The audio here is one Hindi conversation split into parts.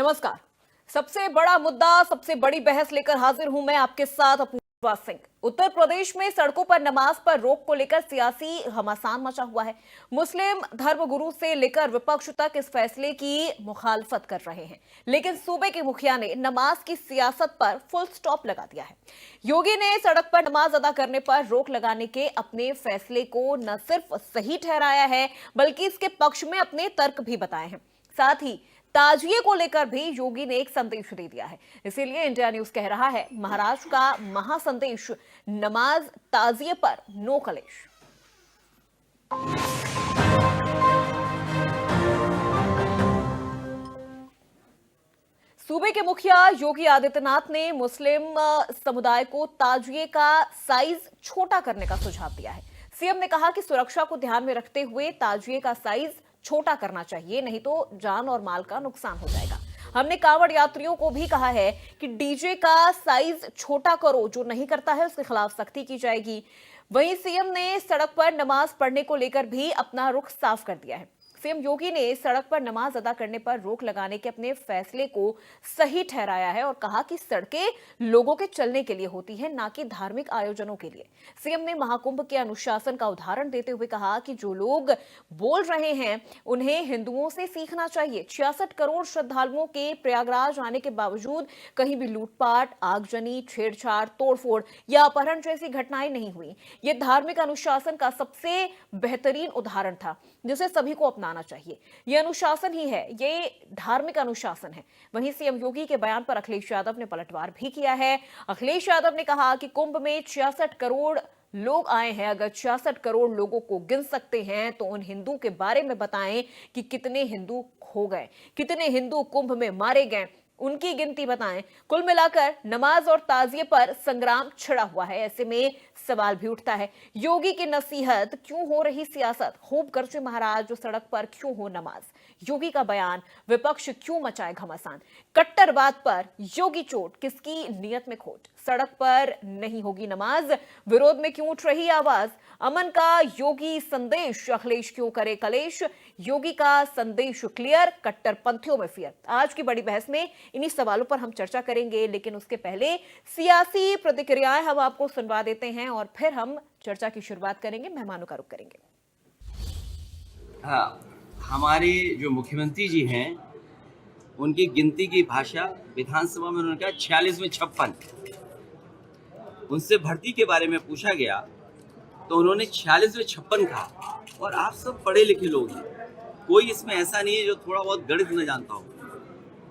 नमस्कार। सबसे बड़ा मुद्दा, सबसे बड़ी बहस लेकर हाजिर हूं मैं आपके साथ अपूर्वा सिंह। उत्तर प्रदेश में सड़कों पर नमाज पर रोक को लेकर सियासी घमासान मचा हुआ है। मुस्लिम धर्मगुरु से लेकर विपक्ष तक इस फैसले की मुखालफत कर रहे हैं, लेकिन सूबे के मुखिया ने नमाज की सियासत पर फुल स्टॉप लगा दिया है। योगी ने सड़क पर नमाज अदा करने पर रोक लगाने के अपने फैसले को न सिर्फ सही ठहराया है, बल्कि इसके पक्ष में अपने तर्क भी बताए हैं। साथ ही ताजिए को लेकर भी योगी ने एक संदेश दे दिया है। इसीलिए इंडिया न्यूज कह रहा है, महाराष्ट्र का महासंदेश, नमाज ताजिए पर नो कलेश। सूबे के मुखिया योगी आदित्यनाथ ने मुस्लिम समुदाय को ताजिए का साइज छोटा करने का सुझाव दिया है। सीएम ने कहा कि सुरक्षा को ध्यान में रखते हुए ताजिए का साइज छोटा करना चाहिए, नहीं तो जान और माल का नुकसान हो जाएगा। हमने कांवड़ यात्रियों को भी कहा है कि डीजे का साइज छोटा करो, जो नहीं करता है उसके खिलाफ सख्ती की जाएगी। वहीं सीएम ने सड़क पर नमाज पढ़ने को लेकर भी अपना रुख साफ कर दिया है। सीएम योगी ने सड़क पर नमाज अदा करने पर रोक लगाने के अपने फैसले को सही ठहराया है और कहा कि सड़कें लोगों के चलने के लिए होती हैं, ना कि धार्मिक आयोजनों के लिए। सीएम ने महाकुंभ के अनुशासन का उदाहरण देते हुए कहा कि जो लोग बोल रहे हैं उन्हें हिंदुओं से सीखना चाहिए। 66 करोड़ श्रद्धालुओं के प्रयागराज आने के बावजूद कहीं भी लूटपाट, आगजनी, छेड़छाड़, तोड़फोड़ या अपहरण जैसी घटनाएं नहीं हुई। ये धार्मिक अनुशासन का सबसे बेहतरीन उदाहरण था, जिसे सभी को अपनाना चाहिए। यह अनुशासन ही है, ये धार्मिक अनुशासन है। वहीं सीएम योगी के बयान पर अखिलेश यादव ने पलटवार भी किया है। अखिलेश यादव ने कहा कि कुंभ में 66 करोड़ लोग आए हैं। अगर 66 करोड़ लोगों को गिन सकते हैं तो उन हिंदू के बारे में बताएं कि कितने हिंदू खो गए, कितने हिंदू कुंभ में मारे गए, उनकी गिनती बताएं। कुल मिलाकर नमाज और ताजिए पर संग्राम छिड़ा हुआ है। ऐसे में सवाल भी उठता है, योगी की नसीहत क्यों हो रही सियासत? खूब गरजे महाराज, जो सड़क पर क्यों हो नमाज? योगी का बयान, विपक्ष क्यों मचाए घमासान? कट्टरवाद पर योगी चोट, किसकी नीयत में खोट? सड़क पर नहीं होगी नमाज, विरोध में क्यों उठ रही आवाज? अमन का योगी संदेश, अखिलेश क्यों करे कलेश? योगी का संदेश क्लियर, कट्टरपंथियों में फियर। आज की बड़ी बहस में इन्हीं सवालों पर हम चर्चा करेंगे, लेकिन उसके पहले सियासी प्रतिक्रियाएं हम आपको सुनवा देते हैं और फिर हम चर्चा की शुरुआत करेंगे, मेहमानों का रुख करेंगे। हाँ, हमारे जो मुख्यमंत्री जी हैं, उनकी गिनती की भाषा विधानसभा में उन्होंने कहा 46 में 56। उनसे भर्ती के बारे में पूछा गया तो उन्होंने 46 में 56 कहा। और आप सब पढ़े लिखे लोग हैं, कोई इसमें ऐसा नहीं है जो थोड़ा बहुत गणित न जानता हो।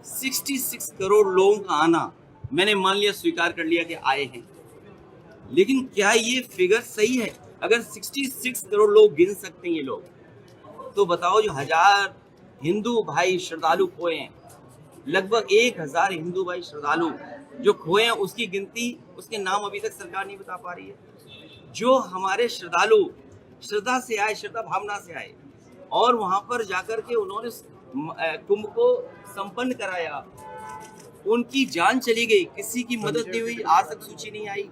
66 करोड़ लोगों का आना मैंने मान लिया, स्वीकार कर लिया कि आए हैं, लेकिन क्या ये फिगर सही है? अगर 66 करोड़ लोग गिन सकते हैं ये लोग, तो बताओ जो 1000 हिंदू भाई श्रद्धालु खोए हैं, लगभग 1000 हिंदू भाई श्रद्धालु जो खोए हैं, उसकी गिनती, उसके नाम अभी तक सरकार नहीं बता पा रही है। जो हमारे श्रद्धालु श्रद्धा से आए, श्रद्धा भावना से आए और वहां पर जाकर के उन्होंने कुंभ को संपन्न कराया, उनकी जान चली गई, किसी की मदद नहीं हुई, आज तक सूची नहीं आई।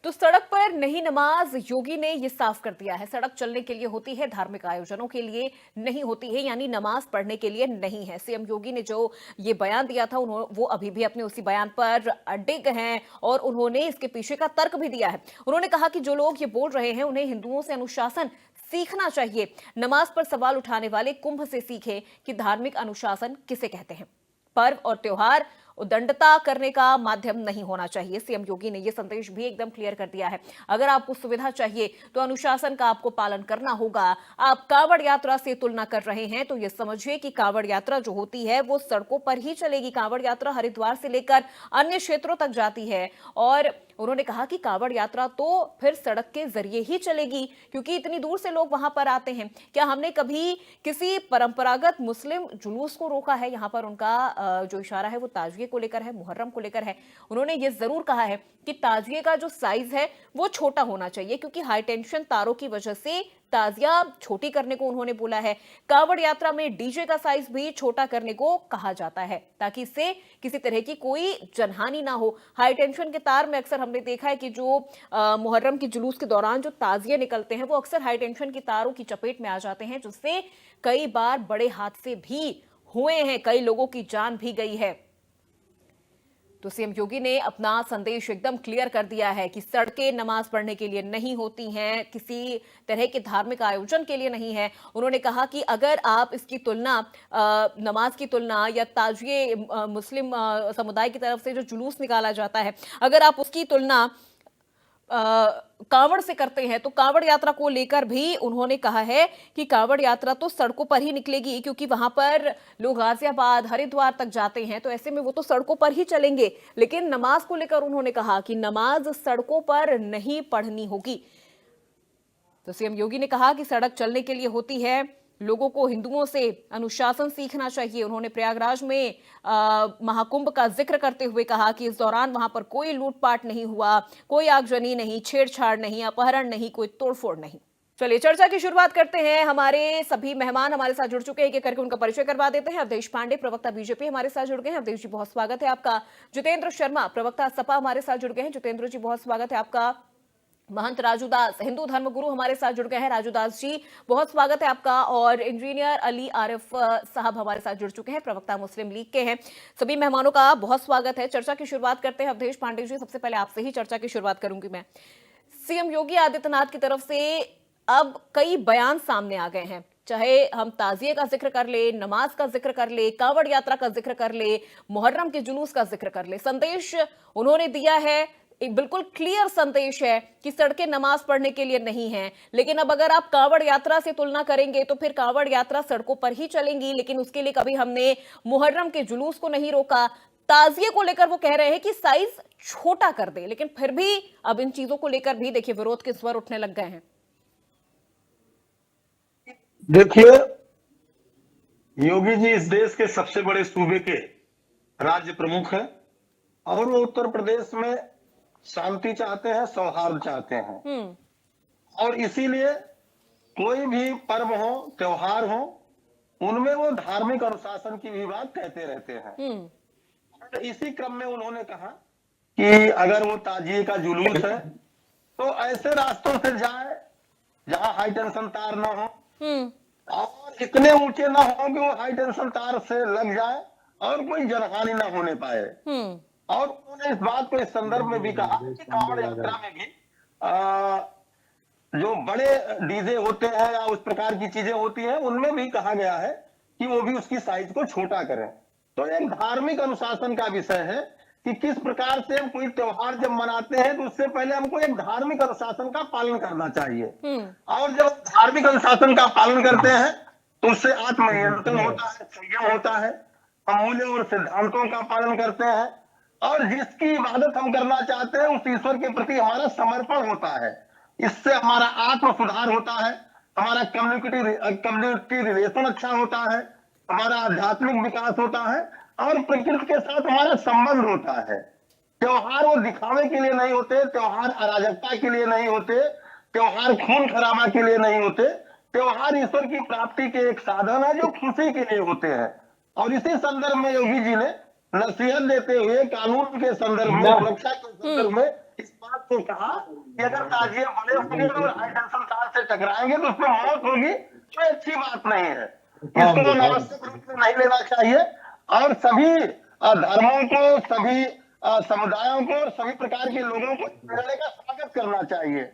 तो सड़क पर नहीं नमाज, योगी ने यह साफ कर दिया है। सड़क चलने के लिए होती है, धार्मिक आयोजनों के लिए नहीं होती है, यानी नमाज पढ़ने के लिए नहीं है। सीएम योगी ने जो ये बयान दिया था, वो अभी भी अपने उसी बयान पर अडिग हैं और उन्होंने इसके पीछे का तर्क भी दिया है। उन्होंने कहा कि जो लोग ये बोल रहे हैं उन्हें हिंदुओं से अनुशासन सीखना चाहिए। नमाज पर सवाल उठाने वाले कुंभ से सीखें कि धार्मिक अनुशासन किसे कहते हैं। पर्व और त्योहार उदंडता करने का माध्यम नहीं होना चाहिए। सीएम योगी ने यह संदेश भी एकदम क्लियर कर दिया है। अगर आपको सुविधा चाहिए तो अनुशासन का आपको पालन करना होगा। आप कांवड़ यात्रा से तुलना कर रहे हैं तो यह समझिए कि कांवड़ यात्रा जो होती है वो सड़कों पर ही चलेगी। कांवड़ यात्रा हरिद्वार से लेकर अन्य क्षेत्रों तक जाती है और उन्होंने कहा कि कांवड़ यात्रा तो फिर सड़क के जरिए ही चलेगी, क्योंकि इतनी दूर से लोग वहां पर आते हैं। क्या हमने कभी किसी परंपरागत मुस्लिम जुलूस को रोका है? यहां पर उनका जो इशारा है वो ताजिए को लेकर है, मुहर्रम को लेकर है। उन्होंने ये जरूर कहा है कि ताजिए का जो साइज है वो छोटा होना चाहिए, क्योंकि हाई टेंशन तारों की वजह से ताजिया छोटी करने को उन्होंने बोला है। कांवड़ यात्रा में डीजे का साइज भी छोटा करने को कहा जाता है, ताकि इससे किसी तरह की कोई जनहानि ना हो। हाई टेंशन के तार में अक्सर हमने देखा है कि जो मुहर्रम की जुलूस के दौरान जो ताजिए निकलते हैं वो अक्सर हाई टेंशन की तारों की चपेट में आ जाते हैं, जिससे कई बार बड़े हादसे भी हुए हैं, कई लोगों की जान भी गई है। तो सीएम योगी ने अपना संदेश एकदम क्लियर कर दिया है कि सड़कें नमाज पढ़ने के लिए नहीं होती हैं, किसी तरह के धार्मिक आयोजन के लिए नहीं है। उन्होंने कहा कि अगर आप इसकी तुलना नमाज की तुलना या ताजिए मुस्लिम समुदाय की तरफ से जो जुलूस निकाला जाता है, अगर आप उसकी तुलना कांवड़ से करते हैं तो कांवड़ यात्रा को लेकर भी उन्होंने कहा है कि कांवड़ यात्रा तो सड़कों पर ही निकलेगी, क्योंकि वहां पर लोग गाजियाबाद हरिद्वार तक जाते हैं, तो ऐसे में वो तो सड़कों पर ही चलेंगे। लेकिन नमाज को लेकर उन्होंने कहा कि नमाज सड़कों पर नहीं पढ़नी होगी। तो सीएम योगी ने कहा कि सड़क चलने के लिए होती है, लोगों को हिंदुओं से अनुशासन सीखना चाहिए। उन्होंने प्रयागराज में महाकुंभ का जिक्र करते हुए कहा कि इस दौरान वहां पर कोई लूटपाट नहीं हुआ, कोई आगजनी नहीं, छेड़छाड़ नहीं, अपहरण नहीं, कोई तोड़फोड़ नहीं। चलिए चर्चा की शुरुआत करते हैं। हमारे सभी मेहमान हमारे साथ जुड़ चुके हैं, एक करके उनका परिचय करवा देते हैं। अवधेश पांडे, प्रवक्ता बीजेपी, हमारे साथ जुड़ गए हैं। अवधेश जी बहुत स्वागत है आपका। जितेंद्र शर्मा, प्रवक्ता सपा, हमारे साथ जुड़ गए हैं। जितेंद्र जी बहुत स्वागत है आपका। महंत राजूदास, हिंदू धर्मगुरु, हमारे साथ जुड़ गए हैं। राजूदास जी बहुत स्वागत है आपका। और इंजीनियर अली आरिफ साहब हमारे साथ जुड़ चुके हैं, प्रवक्ता मुस्लिम लीग के हैं। सभी मेहमानों का बहुत स्वागत है। चर्चा की शुरुआत करते हैं। अवधेश पांडे जी, सबसे पहले आपसे ही चर्चा की शुरुआत करूंगी मैं। सीएम योगी आदित्यनाथ की तरफ से अब कई बयान सामने आ गए हैं, चाहे हम ताजिए का जिक्र कर ले, नमाज का जिक्र कर ले, कांवड़ यात्रा का जिक्र कर ले, मुहर्रम के जुलूस का जिक्र कर ले। संदेश उन्होंने दिया है, एक बिल्कुल क्लियर संदेश है कि सड़कें नमाज पढ़ने के लिए नहीं हैं। लेकिन अब अगर आप कांवड़ यात्रा से तुलना करेंगे तो फिर कांवड़ यात्रा सड़कों पर ही चलेंगी, लेकिन उसके लिए कभी हमने मुहर्रम के जुलूस को नहीं रोका। ताजिए को लेकर वो कह रहे हैं कि साइज छोटा कर दे, लेकिन फिर भी अब इन चीजों को लेकर भी देखिए विरोध के स्वर उठने लग गए हैं। देखिए, योगी जी इस देश के सबसे बड़े सूबे के राज्य प्रमुख हैं और वो उत्तर प्रदेश में शांति चाहते हैं, सौहार्द चाहते हैं। और इसीलिए कोई भी पर्व हो, त्योहार हो, उनमें वो धार्मिक अनुशासन की भी बात कहते रहते हैं। और इसी क्रम में उन्होंने कहा कि अगर वो ताजिए का जुलूस है तो ऐसे रास्तों से जाए जहां हाई टेंशन तार ना हो और इतने ऊंचे ना हो कि वो हाई टेंशन तार से लग जाए और कोई जनहानि ना होने पाए। और उन्होंने इस बात को इस संदर्भ में भी कहा कि कांवड़ यात्रा में भी जो बड़े डीजे होते हैं या उस प्रकार की चीजें होती हैं, उनमें भी कहा गया है कि वो भी उसकी साइज को छोटा करें। तो एक धार्मिक अनुशासन का विषय है कि किस प्रकार से हम कोई त्योहार जब मनाते हैं तो उससे पहले हमको एक धार्मिक अनुशासन का पालन करना चाहिए। और जब धार्मिक अनुशासन का पालन करते हैं तो उससे आत्मनियंत्रण होता है, संयम होता है, हम मूल्यों और सिद्धांतों का पालन करते हैं और जिसकी इबादत हम करना चाहते हैं उस ईश्वर के प्रति हमारा समर्पण होता है। इससे हमारा आत्म सुधार होता है, हमारा कम्युनिटी रिलेशन अच्छा होता है, हमारा आध्यात्मिक विकास होता है और प्रकृति के साथ हमारा संबंध होता है। त्योहार वो दिखावे के लिए नहीं होते, त्योहार अराजकता के लिए नहीं होते, त्योहार खून खराबा के लिए नहीं होते। त्योहार ईश्वर की प्राप्ति के एक साधन है जो खुशी के लिए होते हैं। और इसी संदर्भ में योगी जी ने नसीहत देते हुए कानून के संदर्भ में, सुरक्षा के संदर्भ में इस बात को कहा कि अगर ताजिए बड़े होंगे और हाई टेंशन तार से टकराएंगे तो उसमें मौत होगी, तो अच्छी बात नहीं है। इसको अनावश्यक रूप से नहीं लेना चाहिए और सभी धर्मों को, सभी समुदायों को और सभी प्रकार के लोगों को निर्णय का स्वागत करना चाहिए।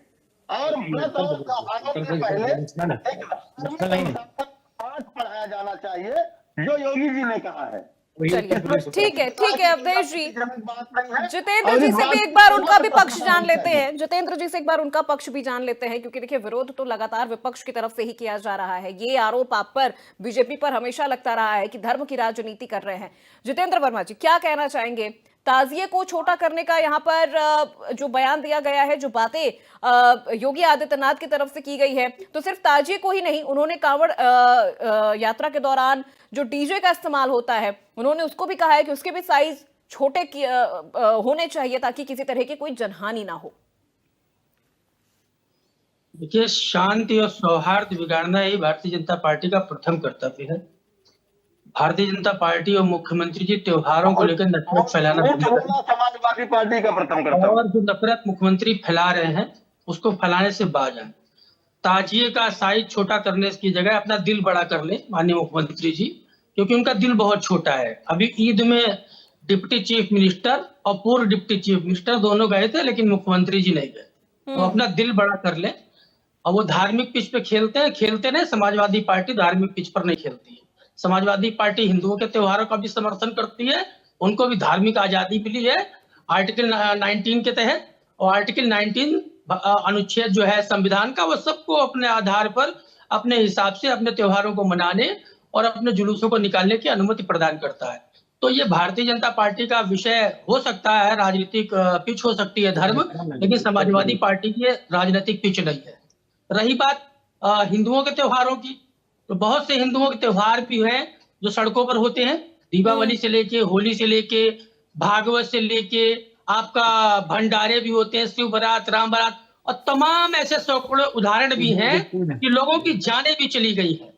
और व्रत और त्योहारों से पहले एक धार्मिक पाठ पढ़ाया जाना चाहिए जो योगी जी ने कहा है। ठीक है अवधेश जी। जितेंद्र जी से भी एक बार उनका भी पक्ष जान लेते हैं। जितेंद्र जी से एक बार उनका पक्ष भी जान लेते हैं, क्योंकि देखिए विरोध तो लगातार विपक्ष की तरफ से ही किया जा रहा है। ये आरोप आप पर, बीजेपी पर हमेशा लगता रहा है कि धर्म की राजनीति कर रहे हैं। जितेंद्र वर्मा जी क्या कहना चाहेंगे? ताजिए को छोटा करने का यहाँ पर जो बयान दिया गया है, जो बातें योगी आदित्यनाथ की तरफ से की गई है, तो सिर्फ ताजिए को ही नहीं, उन्होंने कांवड़ यात्रा के दौरान जो डीजे का इस्तेमाल होता है, उन्होंने उसको भी कहा है कि उसके भी साइज छोटे होने चाहिए ताकि किसी तरह की कोई जनहानि ना हो। देखिए, शांति और सौहार्द बिगाड़ना ही भारतीय जनता पार्टी का प्रथम कर्तव्य है। भारतीय जनता पार्टी और मुख्यमंत्री जी त्योहारों को लेकर नफरत फैलाना, समाजवादी पार्टी का प्रथम कर्तव्य, और जो नफरत मुख्यमंत्री फैला रहे हैं उसको फैलाने से बाज आए। ताजिए का साइज छोटा करने की जगह अपना दिल बड़ा कर ले माननीय मुख्यमंत्री जी, क्योंकि उनका दिल बहुत छोटा है। अभी ईद में डिप्टी चीफ मिनिस्टर और पूर्व डिप्टी चीफ मिनिस्टर दोनों गए थे, लेकिन मुख्यमंत्री जी नहीं गए। वो अपना दिल बड़ा कर ले, और वो धार्मिक पिच पे खेलते नहीं। समाजवादी पार्टी धार्मिक पिच पर नहीं खेलती है। समाजवादी पार्टी हिंदुओं के त्योहारों का भी समर्थन करती है, उनको भी धार्मिक आजादी मिली है आर्टिकल 19 के तहत। और आर्टिकल 19 अनुच्छेद जो है संविधान का, वो सबको अपने आधार पर, अपने हिसाब से अपने त्योहारों को मनाने और अपने जुलूसों को निकालने की अनुमति प्रदान करता है। तो ये भारतीय जनता पार्टी का विषय हो सकता है, राजनीतिक पिच हो सकती है धर्म, लेकिन समाजवादी पार्टी की राजनीतिक पिच नहीं है। रही बात हिंदुओं के त्योहारों की, तो बहुत से हिंदुओं के त्योहार भी हैं जो सड़कों पर होते हैं। दीपावली से लेके, होली से लेके, भागवत से लेके, आपका भंडारे भी होते हैं, शिव बारात, राम बारात, और तमाम ऐसे सैकड़ों उदाहरण भी हैं कि लोगों की जानें भी चली गई हैं।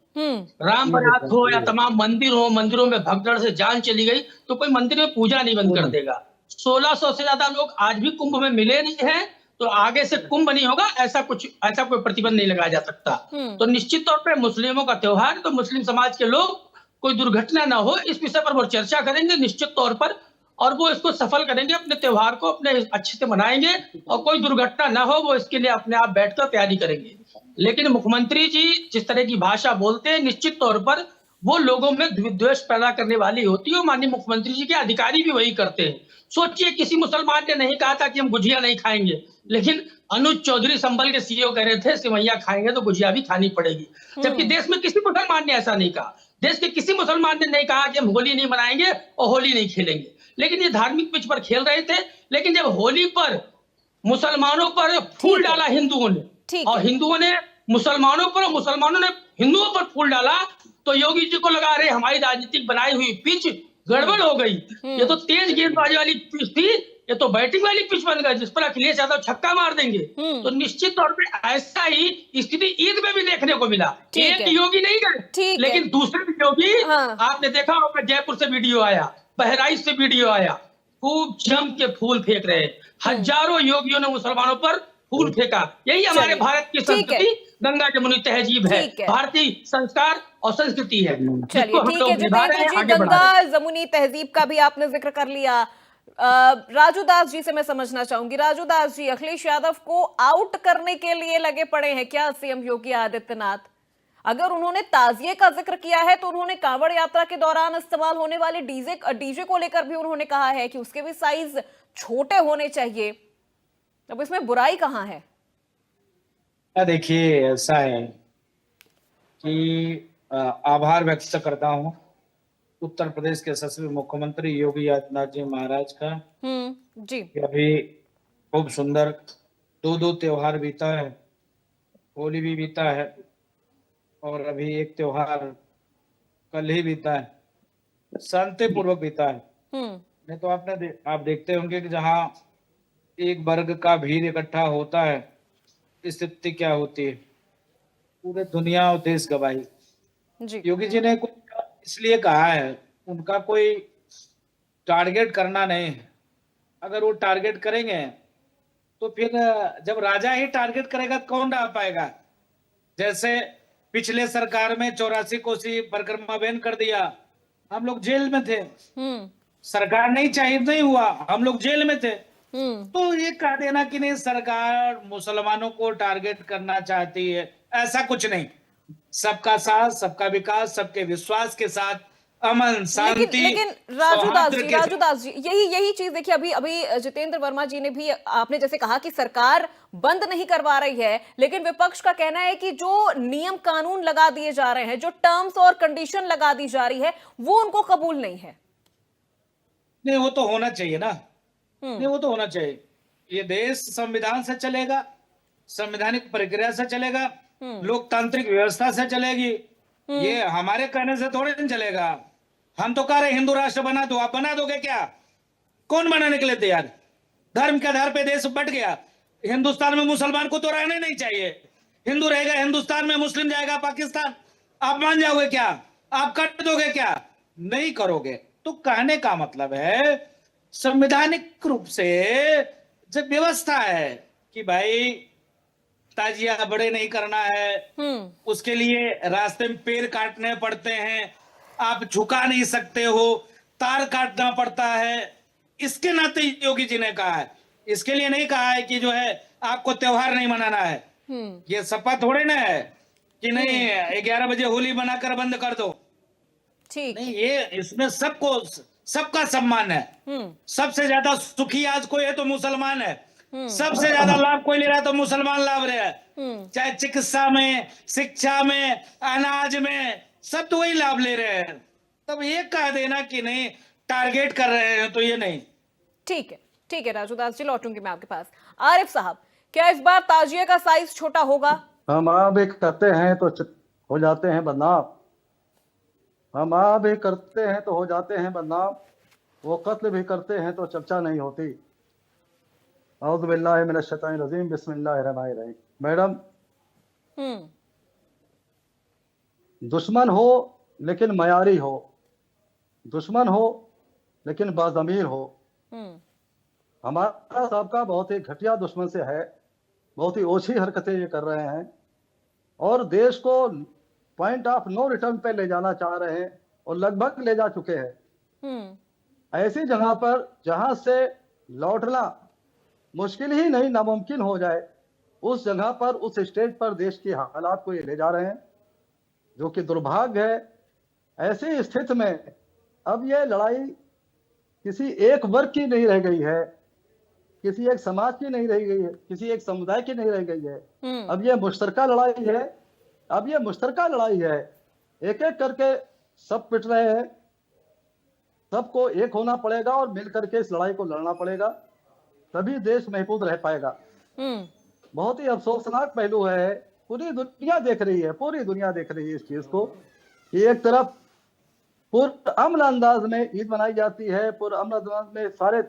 राम बारात हो या तमाम मंदिर हो, मंदिरों में भगदड़ से जान चली गई, तो कोई मंदिर में पूजा नहीं बंद कर देगा। 1600 से ज्यादा लोग आज भी कुंभ में मिले नहीं हैं, तो आगे से कुंभ नहीं होगा, ऐसा कोई प्रतिबंध नहीं लगाया जा सकता। तो निश्चित तौर पे मुस्लिमों का त्योहार, तो मुस्लिम समाज के लोग, कोई दुर्घटना ना हो इस विषय पर वो चर्चा करेंगे निश्चित तौर पर, और वो इसको सफल करेंगे, अपने त्योहार को अपने अच्छे से मनाएंगे, और कोई दुर्घटना ना हो वो इसके लिए अपने आप बैठकर तैयारी करेंगे। लेकिन मुख्यमंत्री जी जिस तरह की भाषा बोलते हैं, निश्चित तौर पर वो लोगों में विद्वेष पैदा करने वाली होती है, और माननीय मुख्यमंत्री जी के अधिकारी भी वही करते हैं। सोचिए, किसी मुसलमान ने नहीं कहा था कि हम गुजिया नहीं खाएंगे, लेकिन अनुज चौधरी संभल के सीईओ कह रहे थे सिवैया खाएंगे तो गुजिया भी खानी पड़ेगी, जबकि देश में किसी मुसलमान ने ऐसा नहीं कहा। देश के किसी मुसलमान ने नहीं कहा कि हम होली नहीं मनाएंगे और होली नहीं खेलेंगे, लेकिन ये धार्मिक पिच पर खेल रहे थे। लेकिन जब होली पर मुसलमानों पर फूल डाला हिंदुओं ने, और हिंदुओं ने मुसलमानों पर, और मुसलमानों ने हिंदुओं पर फूल डाला, तो योगी जी को लगा रहे हमारी राजनीतिक बनाई हुई पिच गड़बड़ हो गई। ये तो तेज गेंदबाजी वाली पिच थी, ये तो बैटिंग वाली पिच बन गई जिस पर अखिलेश यादव छक्का मार देंगे। तो निश्चित तौर पे ऐसा ही स्थिति ईद में भी देखने को मिला। एक योगी नहीं गए, लेकिन दूसरे भी योगी, आपने देखा होगा, जयपुर से वीडियो आया, बहराइच से वीडियो आया, खूब जम के फूल फेंक रहे। हजारों योगियों ने मुसलमानों पर फूल फेंका। यही हमारे भारत की संस्कृति, गंगा जमुनी तहजीब है, भारतीय संस्कार और संस्कृति है। चलिए ठीक है जितेंद्र जी, गंगा जमुनी तहजीब का भी आपने जिक्र कर लिया। राजू दास जी से मैं समझना चाहूंगी। राजू दास जी, अखिलेश यादव को आउट करने के लिए लगे पड़े हैं क्या सीएम योगी आदित्यनाथ? अगर उन्होंने ताजिए का जिक्र किया है तो उन्होंने कांवड़ यात्रा के दौरान इस्तेमाल होने वाले डीजे को लेकर भी उन्होंने कहा है कि उसके भी साइज छोटे होने चाहिए। अब इसमें बुराई कहां है? देखिए, ऐसा है कि आभार व्यक्त करता हूं उत्तर प्रदेश के यशस्वी मुख्यमंत्री योगी आदित्यनाथ जी महाराज का। जी, अभी खूब सुंदर दो त्योहार बीता है, होली भी बीता है और अभी एक त्योहार कल ही बीता है, शांतिपूर्वक बीता है। नहीं तो आप देखते होंगे कि जहां एक वर्ग का भीड़ इकट्ठा होता है, स्थिति क्या होती है, पूरे दुनिया और देश गवाही। योगी जी ने इसलिए कहा है, उनका कोई टारगेट करना नहीं है। अगर वो टारगेट करेंगे तो फिर जब राजा ही टारगेट करेगा तो कौन रह पाएगा? जैसे पिछले सरकार में 84 कोसी परिक्रमा बैन कर दिया, हम लोग जेल में थे, सरकार नहीं चाहिए, नहीं हुआ, हम लोग जेल में थे। तो ये कह देना कि नहीं सरकार मुसलमानों को टारगेट करना चाहती है, ऐसा कुछ नहीं। सबका साथ, सबका विकास, सबके विश्वास के साथ अमन शांति। लेकिन राजू दास जी यही चीज देखिए, अभी जितेंद्र वर्मा जी ने भी, आपने जैसे कहा कि सरकार बंद नहीं करवा रही है, लेकिन विपक्ष का कहना है कि जो नियम कानून लगा दिए जा रहे हैं, जो टर्म्स और कंडीशन लगा दी जा रही है, वो उनको कबूल नहीं है। नहीं, वो तो होना चाहिए ना, नहीं वो तो होना चाहिए। ये देश संविधान से चलेगा, संवैधानिक प्रक्रिया से चलेगा, लोकतांत्रिक व्यवस्था से चलेगी। ये हमारे कहने से थोड़े नहीं चलेगा। हम तो कह रहे हिंदू राष्ट्र बना दो, आप बना दोगे क्या? कौन बनाने के लिए तैयार? धर्म के आधार पे देश बट गया। हिंदुस्तान में मुसलमान को तो रहने नहीं चाहिए। हिंदू रहेगा हिंदुस्तान में, मुस्लिम जाएगा पाकिस्तान। आप मान जाओगे क्या? आप कर दोगे क्या? नहीं करोगे। तो कहने का मतलब है संवैधानिक रूप से जब व्यवस्था है कि भाई ताजिया बड़े नहीं करना है, उसके लिए रास्ते में पेड़ काटने पड़ते हैं, आप झुका नहीं सकते हो, तार काटना पड़ता है। इसके नाते योगी जी ने कहा है, इसके लिए नहीं कहा है कि जो है आपको त्योहार नहीं मनाना है। ये सपा थोड़े ना है कि नहीं 11 बजे होली बनाकर बंद कर दो। ठीक। नहीं, ये इसमें सबका सम्मान है। सबसे ज्यादा सुखी आज कोई है तो मुसलमान है। सबसे ज्यादा लाभ कोई ले रहा है तो मुसलमान लाभ रहे हैं। चाहे चिकित्सा में, शिक्षा में, अनाज में, सब तो वही लाभ ले रहे हैं। तब ये कह देना कि नहीं टारगेट कर रहे हैं तो ये नहीं। ठीक है राजूदास जी, लौटूंगी मैं आपके पास। आरिफ साहब, क्या इस बार ताजिए का साइज छोटा होगा? हम आप भी करते हैं तो हो जाते हैं बदनाम। हम आप भी करते हैं तो हो जाते हैं बदनाम। वो कत्ल भी करते हैं तो चर्चा नहीं होती। औज़ु बिल्लाहि मिनश शैतानिर रजीम, बिस्मिल्लाहिर रहमानिर रहीम। मैडम, दुश्मन हो लेकिन मयारी हो, दुश्मन हो लेकिन बाज़मीर हो। हमारा सबका बहुत ही घटिया दुश्मन से है, बहुत ही ओछी हरकतें ये कर रहे हैं और देश को पॉइंट ऑफ नो रिटर्न पे ले जाना चाह रहे हैं और लगभग ले जा चुके हैं। ऐसी जगह पर जहां से लौटना मुश्किल ही नहीं नामुमकिन हो जाए, उस जगह पर, उस स्टेज पर देश की हालात को ये ले जा रहे हैं, जो कि दुर्भाग्य है। ऐसी स्थिति में अब ये लड़ाई किसी एक वर्ग की नहीं रह गई है, किसी एक समाज की नहीं रह गई है, किसी एक समुदाय की नहीं रह गई है। अब ये मुश्तरका लड़ाई है। अब ये मुश्तरका लड़ाई है। एक एक करके सब पिट रहे हैं। सबको एक होना पड़ेगा और मिल करके इस लड़ाई को लड़ना पड़ेगा, तभी देश महफूज रह पाएगा। बहुत ही अफसोसनाक पहलू है। पूरी दुनिया देख रही है, पूरी दुनिया देख रही है इस चीज को कि एक तरफ पुरअमन अंदाज में ईद मनाई जाती है, पुरअमन अंदाज में सारे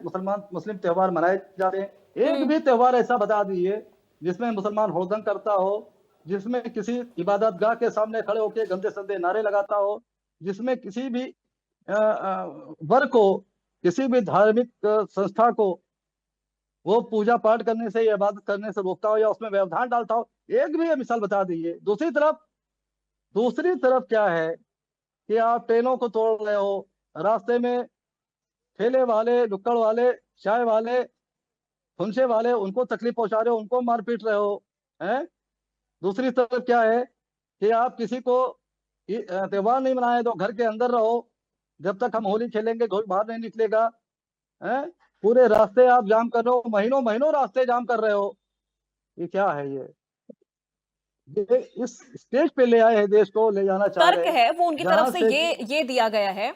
मुस्लिम त्यौहार मनाए जाते हैं। एक भी त्यौहार ऐसा बता दीजिए जिसमें मुसलमान हुड़दंग करता हो, जिसमें किसी इबादतगाह के सामने खड़े होकर गंदे संदे नारे लगाता हो, जिसमें किसी भी वर्ग को, किसी भी धार्मिक संस्था को वो पूजा पाठ करने से या इबादत करने से रोकता हो या उसमें व्यवधान डालता हो। एक भी मिसाल बता दीजिए। दूसरी तरफ क्या है कि आप ट्रेनों को तोड़ रहे हो, रास्ते में ठेले वाले, नुक्कड़ वाले, चाय वाले, फुनसे वाले, उनको तकलीफ पहुंचा रहे हो, उनको मार पीट रहे हो, हैं? दूसरी तरफ क्या है कि आप किसी को त्योहार नहीं मनाए तो घर के अंदर रहो, जब तक हम होली खेलेंगे कोई बाहर नहीं निकलेगा, हैं? पूरे रास्ते आप जाम कर रहे हो, महीनों महीनों रास्ते जाम कर रहे हो। ये क्या है? ये इस स्टेज पे ले आए हैं, देश को ले जाना चाह रहे हैं। तर्क है वो उनकी तरफ से ये दिया गया है,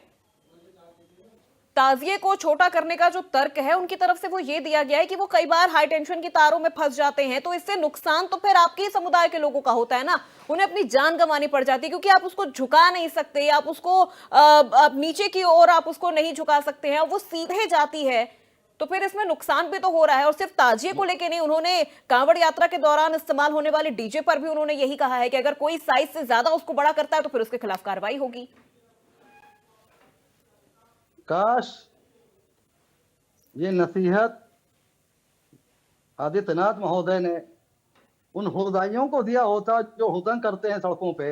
ताजिए को छोटा करने का जो तर्क है उनकी तरफ से वो ये दिया गया है कि वो कई बार हाई टेंशन की तारों में फंस जाते हैं, तो इससे नुकसान तो फिर आपके ही समुदाय के लोगों का होता है ना। उन्हें अपनी जान गंवानी पड़ जाती है, क्योंकि आप उसको झुका नहीं सकते, आप उसको नीचे की ओर आप उसको नहीं झुका सकते हैं, वो सीधे जाती है, तो फिर इसमें नुकसान भी तो हो रहा है। और सिर्फ ताजिए को लेके नहीं, उन्होंने कांवड़ यात्रा के दौरान इस्तेमाल होने वाले डीजे पर भी उन्होंने यही कहा है कि अगर कोई साइज से ज्यादा उसको बड़ा करता है तो फिर उसके खिलाफ कार्रवाई होगी। काश ये नसीहत आदित्यनाथ महोदय ने उन हुदाइयों को दिया होता जो हुदन करते हैं सड़कों पे।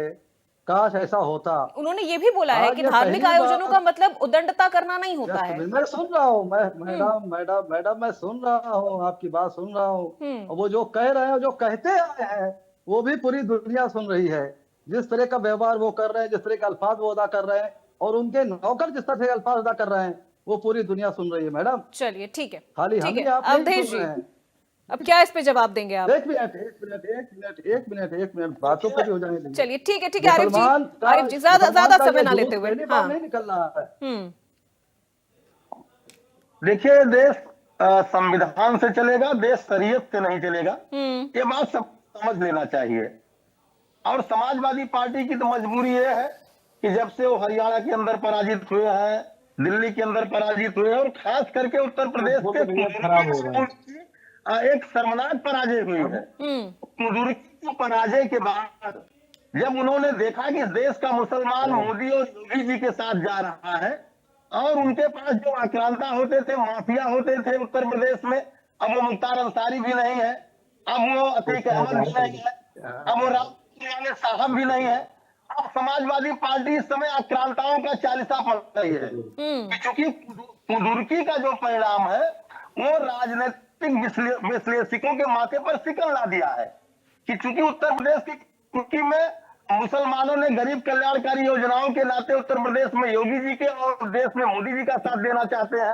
काश ऐसा होता। उन्होंने ये भी बोला है कि धार्मिक आयोजनों का मतलब उद्दंडता करना नहीं होता है। मैं सुन रहा हूँ, मैडम मैं सुन रहा हूँ, आपकी बात सुन रहा हूँ। और वो जो कह रहे हैं, जो कहते आए हैं, वो भी पूरी दुनिया सुन रही है। जिस तरह का व्यवहार वो कर रहे हैं, जिस तरह के अल्फाज वो अदा कर रहे हैं, और उनके नौकर जिस तरह के अल्फाज अदा कर रहे हैं, वो पूरी दुनिया सुन रही है मैडम। चलिए ठीक है, खाली हम ही आप अवधेश जी, अब क्या इस पे जवाब देंगे आप? एक मिनट बातों पर हो जाने। चलिए ठीक है आरिफ जी, ज्यादा समय ना लेते हुए। हाँ। नहीं निकल रहा है। देखिए, देश संविधान से चलेगा, देश शरीयत से नहीं चलेगा। ये बात सब समझ लेना चाहिए। और समाजवादी पार्टी की तो मजबूरी ये है कि जब से वो हरियाणा के अंदर पराजित हुए हैं, दिल्ली के अंदर पराजित हुए हैं, और खास करके उत्तर प्रदेश के एक शर्मनाक पराजय हुई है। कुंदुरी की पराजय के बाद जब उन्होंने देखा कि देश का मुसलमान मोदी और योगी जी के साथ जा रहा है, और उनके पास जो आक्रांता होते थे, माफिया होते थे उत्तर प्रदेश में, अब वो मुख्तार अंसारी भी नहीं है, अब वो अतीक अहमद भी नहीं है, अब वो राम साहब भी नहीं है, अब समाजवादी पार्टी इस समय आक्रांताओं का चालीसा पड़ रही है, क्योंकि कुर्की का जो परिणाम है वो राजनीतिक विश्लेषकों के माथे पर सिकल ला दिया है कि चूंकि उत्तर प्रदेश की कुर्की में मुसलमानों ने गरीब कल्याणकारी योजनाओं के नाते उत्तर प्रदेश में योगी जी के और देश में मोदी जी का साथ देना चाहते हैं,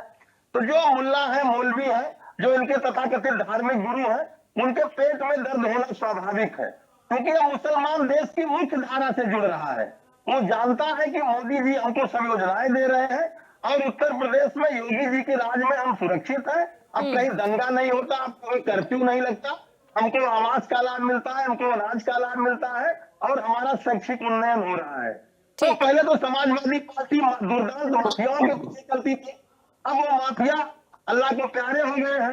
तो जो मुल्ला है, मौलवी है, जो इनके तथाकथित धार्मिक गुरु हैं, उनके पेट में दर्द होना स्वाभाविक है, क्योंकि यह मुसलमान देश की मुख्य धारा से जुड़ रहा है। वो जानता है कि मोदी जी हमको सब योजनाएं दे रहे हैं और उत्तर प्रदेश में योगी जी के राज में हम सुरक्षित हैं। अब कहीं दंगा नहीं होता, अब कोई कर्फ्यू नहीं लगता, हमको आवास का लाभ मिलता है, हमको अनाज का लाभ मिलता है और हमारा शैक्षिक उन्नयन हो रहा है। तो पहले तो समाजवादी पार्टी दुर्दांत माफियाओं के पीछे चलती थी, अब वो माफिया अल्लाह के प्यारे हो गए हैं,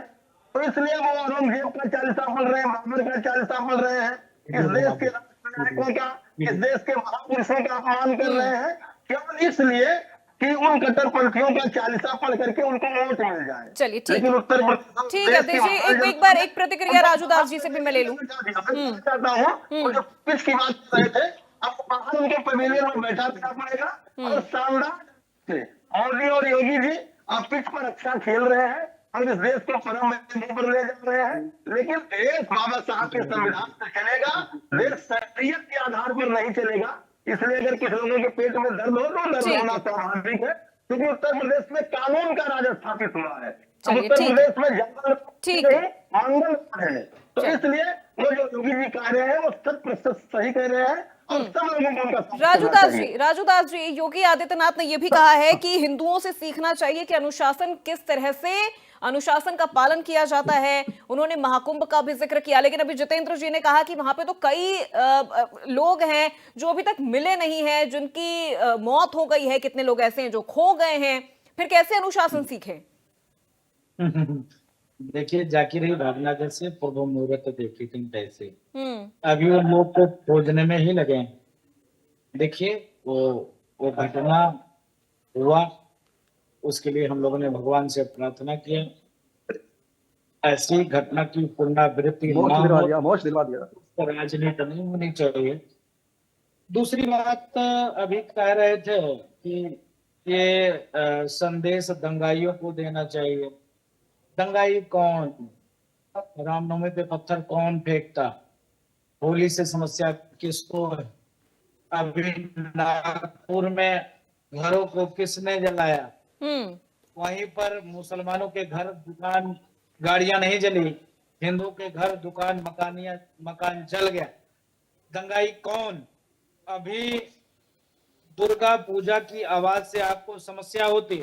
तो इसलिए वो औरंगजेब का चालीसा पढ़ रहे हैं, बाबर का चालीसा पढ़ रहे हैं, इस देश के राजनायकों का, इस देश के महापुरुषों का अपमान कर रहे हैं, केवल इसलिए कि उन कट्टरपंथियों का चालीसा पढ़ करके उनको वोट मिल जाए। चलिए ठीक, लेकिन उत्तर प्रदेश ठीक है अवधेश जी, एक बार एक प्रतिक्रिया राजू दास जी से भी मैं ले लूं। चाहता हूँ जो पिच की बात कर रहे थे, अब बाहर उनके पवेलियन में बैठा देना पड़ेगा और शानदार मोदी और योगी जी आप पिच पर अच्छा खेल रहे हैं और इस देश को परम महत्व पर ले जा रहे हैं, लेकिन देश बाबा साहब के संविधान से चलेगा, देश शरीयत के आधार पर नहीं चलेगा। इसलिए अगर कुछ लोगों के पेट में दर्द हो तो दर्द होना स्वाभाविक है, क्योंकि उत्तर प्रदेश में कानून का राज स्थापित हुआ है, उत्तर प्रदेश में जंगल मंगल है, तो इसलिए वो जो योगी जी कह रहे हैं वो 100% सही कह रहे हैं और सब लोगों को उनका राजू दास जी, योगी आदित्यनाथ ने यह भी कहा है कि हिंदुओं से सीखना चाहिए कि अनुशासन किस तरह से अनुशासन का पालन किया जाता है। उन्होंने महाकुंभ का भी जिक्र किया, लेकिन अभी जितेंद्र जी ने कहा कि वहां पे तो कई लोग हैं जो अभी तक मिले नहीं हैं, जिनकी मौत हो गई है, कितने लोग ऐसे हैं जो खो गए हैं, फिर कैसे अनुशासन सीखें? देखिए, जाकिर ही भावना जैसे पूर्व मुहूर्त देखी तुम कैसे, अभी वो लोग को खोजने में ही लगे हैं। देखिए वो घटना हुआ, उसके लिए हम लोगों ने भगवान से प्रार्थना किया, ऐसी घटना की पुनरावृत्ति मोक्ष दिलवा दिया, राजनीति नहीं होनी चाहिए। दूसरी बात, अभी कह रहे थे कि ये संदेश दंगाइयों को देना चाहिए। दंगाई कौन? रामनवमी पे पत्थर कौन फेंकता? होली से समस्या किसको है? अभी नागपुर में घरों को किसने जलाया? वहीं पर मुसलमानों के घर, दुकान, गाड़ियां नहीं जली, हिंदुओं के घर, दुकान, मकान जल गया। दंगाई कौन? अभी दुर्गा पूजा की आवाज से आपको समस्या होती,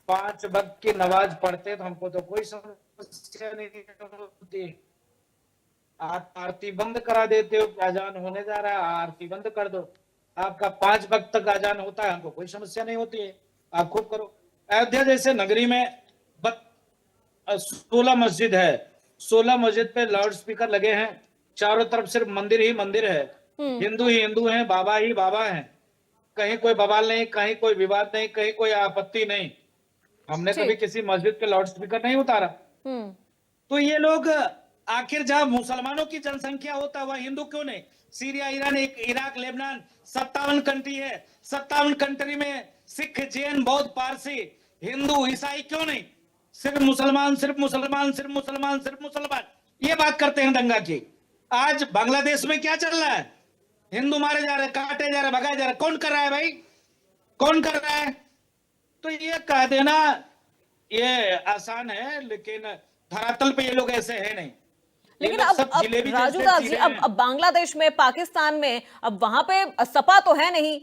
5 वक्त की नमाज पढ़ते तो हमको तो कोई समस्या नहीं होती। आप आरती बंद करा देते हो, अजान होने जा रहा है, आरती बंद कर दो, आपका 5 वक्त तक अजान होता है, हमको कोई समस्या नहीं होती है, आप खूब करो। अयोध्या जैसे नगरी में 16 मस्जिद है, 16 मस्जिद पे लाउड स्पीकर लगे हैं, चारों तरफ सिर्फ मंदिर ही मंदिर है, हिंदू ही हिंदू हैं, बाबा ही बाबा हैं, कहीं कोई बवाल नहीं, कहीं कोई विवाद नहीं, कहीं कोई आपत्ति नहीं। हमने कभी किसी मस्जिद पे लाउड स्पीकर नहीं उतारा। तो ये लोग आखिर जहां मुसलमानों की जनसंख्या होता है वह हिंदू क्यों नहीं? Syria, Iran, Iraq, Lebanon 57 country है, 57 कंट्री में सिख, जैन, बौद्ध, पारसी, हिंदू, ईसाई क्यों नहीं? सिर्फ मुसलमान, सिर्फ मुसलमान, सिर्फ मुसलमान, सिर्फ मुसलमान, ये बात करते हैं दंगा की। आज बांग्लादेश में क्या चल रहा है? हिंदू मारे जा रहे, काटे जा रहे, भगाए जा रहे, कौन कर रहा है भाई? कौन कर रहा है? तो ये कह देना ये आसान है, लेकिन धरातल पे ये लोग ऐसे हैं नहीं। लेकिन अब राजू दास जी, अब बांग्लादेश में, पाकिस्तान में, अब वहां पे सपा तो है नहीं,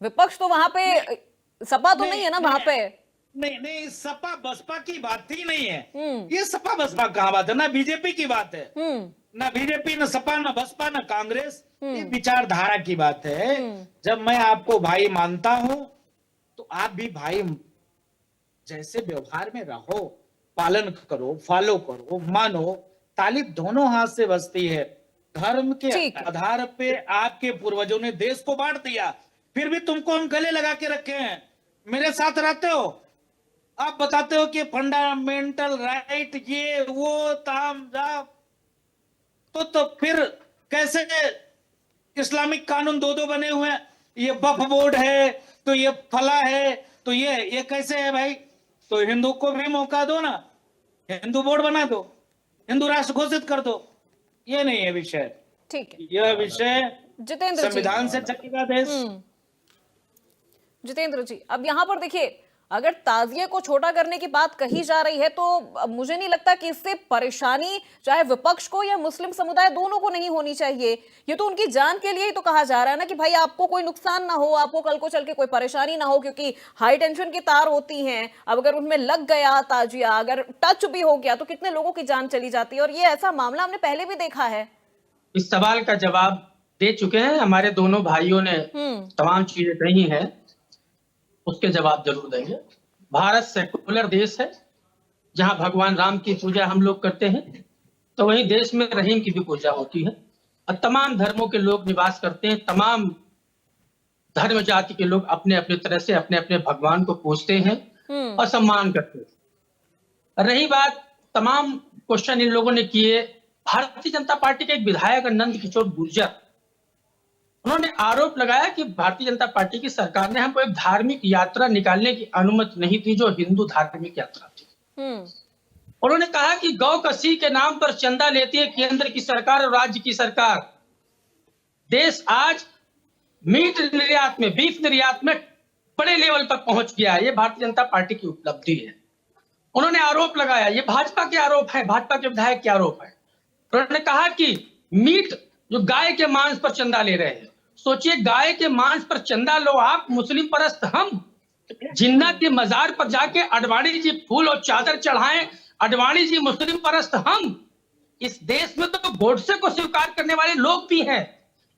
विपक्ष तो वहां पे सपा तो नहीं है ना वहां पे। नहीं, सपा बसपा की बात ही नहीं है, ये सपा बसपा कहाँ बात है? ना बीजेपी की बात है, ना बीजेपी, ना सपा, ना बसपा, ना कांग्रेस, ये विचारधारा की बात है। जब मैं आपको भाई मानता हूं तो आप भी भाई जैसे व्यवहार में रहो, पालन करो, फॉलो करो, मानो। तालीब दोनों हाथ से बजती है। धर्म के आधार पे आपके पूर्वजों ने देश को बांट दिया, फिर भी तुमको हम गले लगा के रखे हैं, मेरे साथ रहते हो। आप बताते हो कि फंडामेंटल राइट, ये वो ताम जाम, तो फिर कैसे इस्लामिक कानून दो दो बने हुए हैं, ये वक्फ बोर्ड है तो ये फला है तो ये कैसे है भाई? तो हिंदू को भी मौका दो ना, हिंदू बोर्ड बना दो, हिंदू राष्ट्र घोषित कर दो। ये नहीं है विषय, ठीक है यह विषय जितेंद्र जी। संविधान से चलेगा देश। जितेंद्र जी, अब यहाँ पर देखिए, अगर ताजिए को छोटा करने की बात कही जा रही है तो मुझे नहीं लगता कि इससे परेशानी चाहे विपक्ष को या मुस्लिम समुदाय दोनों को नहीं होनी चाहिए। ये तो उनकी जान के लिए ही तो कहा जा रहा है ना कि भाई आपको कोई नुकसान ना हो, आपको कल को चल के कोई परेशानी ना हो, क्योंकि हाई टेंशन की तार होती हैं। अब अगर उनमें लग गया ताजिया, अगर टच भी हो गया तो कितने लोगों की जान चली जाती है। और ये ऐसा मामला हमने पहले भी देखा है। इस सवाल का जवाब दे चुके हैं हमारे दोनों भाइयों ने, तमाम चीजें कही हैं, उसके जवाब जरूर देंगे। भारत सेकुलर देश है, जहां भगवान राम की पूजा हम लोग करते हैं, तो वहीं देश में रहीम की भी पूजा होती है और तमाम धर्मों के लोग निवास करते हैं। तमाम धर्म जाति के लोग अपने अपने तरह से अपने अपने भगवान को पूजते हैं और सम्मान करते हैं। रही बात तमाम क्वेश्चन इन लोगों ने किए, भारतीय जनता पार्टी के एक विधायक नंद किशोर गुर्जर, उन्होंने आरोप लगाया कि भारतीय जनता पार्टी की सरकार ने हमको एक धार्मिक यात्रा निकालने की अनुमति नहीं दी, जो हिंदू धार्मिक यात्रा थी। उन्होंने कहा कि गौ कसी के नाम पर चंदा लेती है केंद्र की सरकार और राज्य की सरकार। देश आज मीट निर्यात में, बीफ निर्यात में बड़े लेवल पर पहुंच गया है। ये भारतीय जनता पार्टी की उपलब्धि है। उन्होंने आरोप लगाया, ये भाजपा के आरोप है, भाजपा के विधायक के आरोप है। उन्होंने कहा कि मीट जो गाय के मांस पर चंदा ले रहे हैं, सोचिए गाय के मांस पर चंदा लो आप, मुस्लिम परस्त हम, जिन्ना के मजार पर जाके अडवाणी जी फूल और चादर चढ़ाएं, अडवाणी जी मुस्लिम परस्त हम। इस देश में तो गोडसे को स्वीकार करने वाले लोग भी हैं।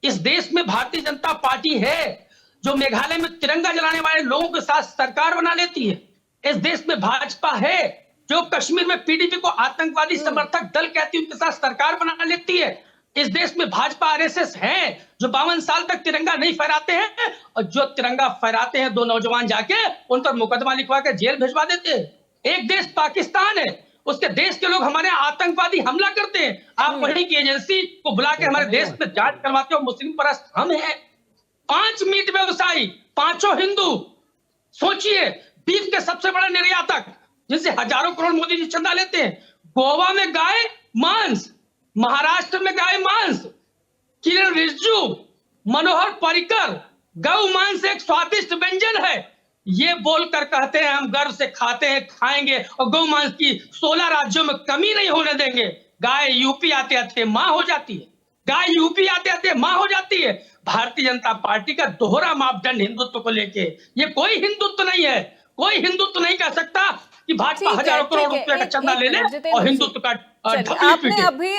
इस देश में भारतीय जनता पार्टी है जो मेघालय में तिरंगा जलाने वाले लोगों के साथ सरकार बना लेती है। इस देश में भाजपा है जो कश्मीर में पीडीपी को आतंकवादी समर्थक दल कहती है, उनके साथ सरकार बना लेती है। इस देश में भाजपा आरएसएस है जो 52 साल तक तिरंगा नहीं फहराते हैं, और जो तिरंगा फहराते हैं दो नौजवान जाके उन पर मुकदमा लिखवा के जेल भिजवा देते हैं। एक देश पाकिस्तान है, उसके देश के लोग हमारे आतंकवादी हमला करते हैं, आप वहीं की एजेंसी को बुला के हमारे देश में जांच करवाते हो। मुस्लिम परस्त हम हैं। 5 मीट व्यवसायी, 5 हिंदू, सोचिए बीफ के सबसे बड़ा निर्यातक, जिनसे हजारों करोड़ मोदी जी चंदा लेते हैं। गोवा में गाय मांस, महाराष्ट्र में गाय मांस, किरण रिजिजू, मनोहर पर्रिकर, गौ मांस एक स्वादिष्ट व्यंजन है, ये बोलकर कहते हैं हम गर्व से खाते हैं, खाएंगे और गौ मांस की 16 राज्यों में कमी नहीं होने देंगे। गाय यूपी आते आते मां हो जाती है, गाय यूपी आते आते मां हो जाती है। भारतीय जनता पार्टी का दोहरा मापदंड हिंदुत्व को लेके, ये कोई हिंदुत्व नहीं है। कोई हिंदुत्व नहीं कह सकता कि भाजपा हजारों करोड़ रुपए का चंदा ले ले और हिंदुत्व का आपने अभी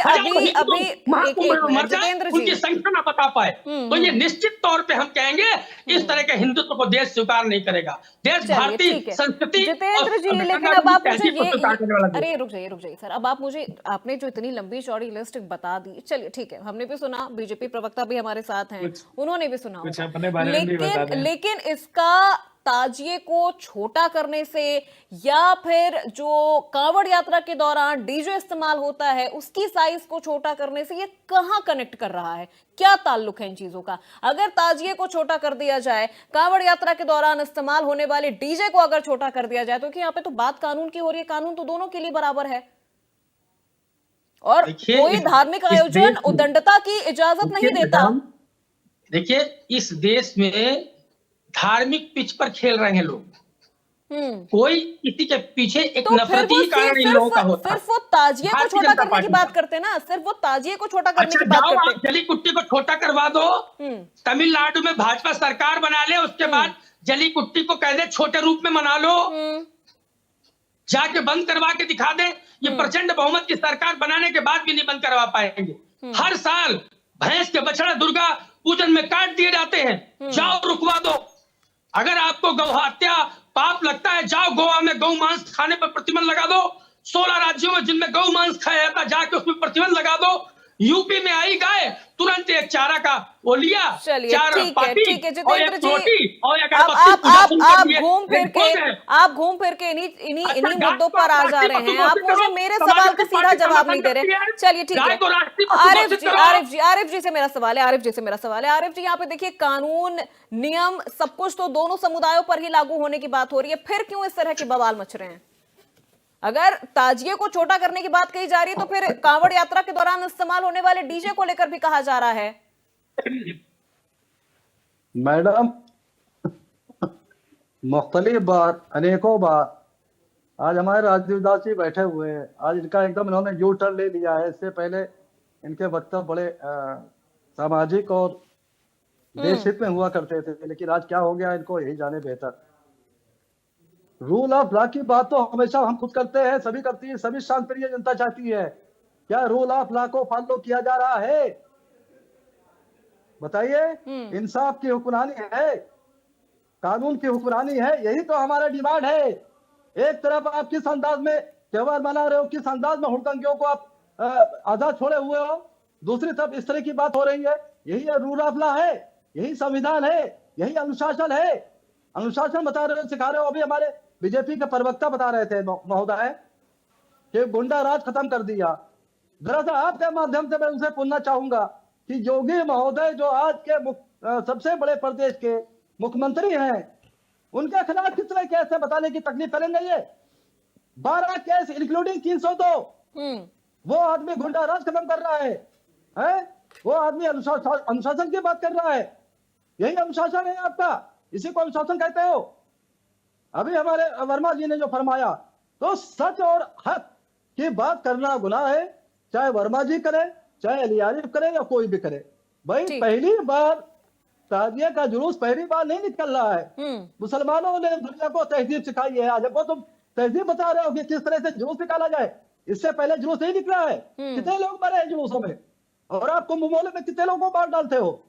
उनकी संख्या ना बता पाए, तो ये निश्चित तौर पे हम कहेंगे इस तरह के हिंदुत्व को देश स्वीकार नहीं करेगा। देश भारतीय संस्कृति। जितेंद्र जी, लेकिन अब आप मुझे अरे रुक जाइए सर, अब आप मुझे, आपने जो इतनी लंबी चौड़ी लिस्ट बता दी, चलिए ठीक है, हमने भी सुना, बीजेपी प्रवक्ता भी हमारे साथ हैं, उन्होंने भी सुना, लेकिन इसका ताजिए को छोटा करने से या फिर जो कांवड़ यात्रा के दौरान डीजे इस्तेमाल होता है उसकी साइज को छोटा करने से ये कहां कनेक्ट कर रहा है? क्या ताल्लुक है इन चीजों का? अगर ताजिए को छोटा कर दिया जाए, कांवड़ यात्रा के दौरान इस्तेमाल होने वाले डीजे को अगर छोटा कर दिया जाए, तो यहाँ पे तो बात कानून की हो रही है। कानून तो दोनों के लिए बराबर है और कोई धार्मिक आयोजन उद्दंडता की इजाजत नहीं देता। देखिए, इस देश में धार्मिक पिच पर खेल रहे हैं लोग। कोई किसी के पीछे एक तो नफरती कारण इन लोगों का होता है। सिर्फ वो ताजिए को छोटा करने की बात करते हैं ना, सिर्फ वो ताजिए को छोटा करने की बात करते हैं। जली कुट्टी को छोटा करवा दो, तमिलनाडु में भाजपा सरकार बना ले, उसके बाद जली कुट्टी को कह दे छोटे रूप में मना लो, जाके बंद करवा के दिखा दे। ये प्रचंड बहुमत की सरकार बनाने के बाद भी नहीं बंद करवा पाएंगे। हर साल भैंस के बछड़ा दुर्गा पूजन में काट दिए जाते हैं, जाओ रुकवा दो। अगर आपको गौ हत्या पाप लगता है, जाओ गोवा में गौ मांस खाने पर प्रतिबंध लगा दो। 16 राज्यों में जिनमें गौ मांस खाया जाता है, जाके उसमें प्रतिबंध लगा दो। यूपी में आई गाय, तुरंत एक चारा का वो लिया, चलिए, 4 ठीक है, पापी ठीक है, और जितेंद्र एक जी, रोटी और एक आप अगरबत्ती पूजा सुन आप के लिए घूम फिर एक भोज है। के आप घूम फिर के इन्हीं इन्हीं अच्छा, इन्हीं गाय मुद्दों को पर आ जा राष्ट्रीय रहे पशु हैं। आप घोषित मुझे करो, मेरे समाजवादी सवाल का सीधा पार्टी जवाब समर्थन नहीं दे रहे। करती है। चलिए, ठीक गाय है, को राष्ट्रीय पशु आरिफ घोषित जी, करो। आरिफ जी से मेरा सवाल है, आरिफ जी से मेरा सवाल है। आरिफ जी, यहाँ पे देखिए, कानून, नियम, सब कुछ तो दोनों समुदायों पर ही लागू होने की बात हो रही है, फिर क्यों इस तरह के बवाल मच रहे हैं? अगर ताजिए को छोटा करने की बात कही जा रही है, तो फिर कांवड़ यात्रा के दौरान इस्तेमाल होने वाले डीजे को लेकर भी कहा जा रहा है। मैडम, मुख्तलिफ बार, अनेकों बार आज हमारे राजीव दास जी बैठे हुए हैं, आज इनका एकदम इन्होंने यू टर्न ले लिया है। इससे पहले इनके वक्तव्य बड़े सामाजिक और देश हित में हुआ करते थे, लेकिन आज क्या हो गया इनको यही जाने बेहतर। रूल ऑफ लॉ की बात तो हमेशा हम खुद करते हैं, सभी करती है, सभी शांतप्रिय जनता चाहती है। क्या रूल ऑफ लॉ को फॉलो किया जा रहा है? बताइए। इंसाफ की हुक्मरानी है, कानून की हुक्मरानी है, यही तो हमारा डिमांड है। एक तरफ आप किस अंदाज में त्योहार मना रहे हो, किस अंदाज में हुड़दंगियों को आप आजाद छोड़े हुए हो, दूसरी तरफ इस तरह की बात हो रही है। यही रूल ऑफ लॉ है, यही संविधान है, यही अनुशासन है। अनुशासन बता रहे हो, सिखा रहे हो। अभी हमारे बीजेपी के प्रवक्ता बता रहे थे महोदय कि गुंडा राज खत्म कर दिया। दरअसल आपके माध्यम से मैं उनसे पूछना चाहूंगा कि योगी महोदय जो आज के सबसे बड़े प्रदेश के मुख्यमंत्री हैं, उनके खिलाफ कितने केस है बताने की तकलीफ करेंगे ये? 12 केस इंक्लूडिंग 302। वो आदमी गुंडा राज खत्म कर रहा है? वो आदमी अनुशासन की बात कर रहा है। यही अनुशासन है आपका, इसी को अनुशासन कहते हो। अभी हमारे वर्मा जी ने जो फरमाया, तो सच और हक की बात करना गुनाह है, चाहे वर्मा जी करे, चाहे अली आरिफ करे, या कोई भी करे। भाई पहली बार ताजिया का जुलूस पहली बार नहीं निकल रहा है। मुसलमानों ने दुनिया को तहजीब सिखाई है, आज वो तुम तहजीब बता रहे हो कि किस तरह से जुलूस निकाला जाए। इससे पहले जुलूस नहीं निकला है। कितने लोग मरे हैं जुलूसों में, और आप कुंभ मेले में कितने लोगों को मार डालते हो?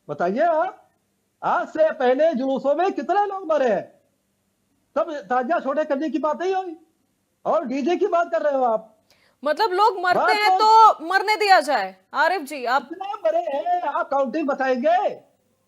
बताइए आप। आज से पहले जुलूसों में कितने लोग मरे हैं? तब ताजिया छोटे करने की बात नहीं हुई, और डीजे की बात कर रहे हो आप। मतलब लोग मरते हैं तो मरने दिया जाए। आरिफ जी, आप कितने मरे हैं, आप काउंटिंग बताएंगे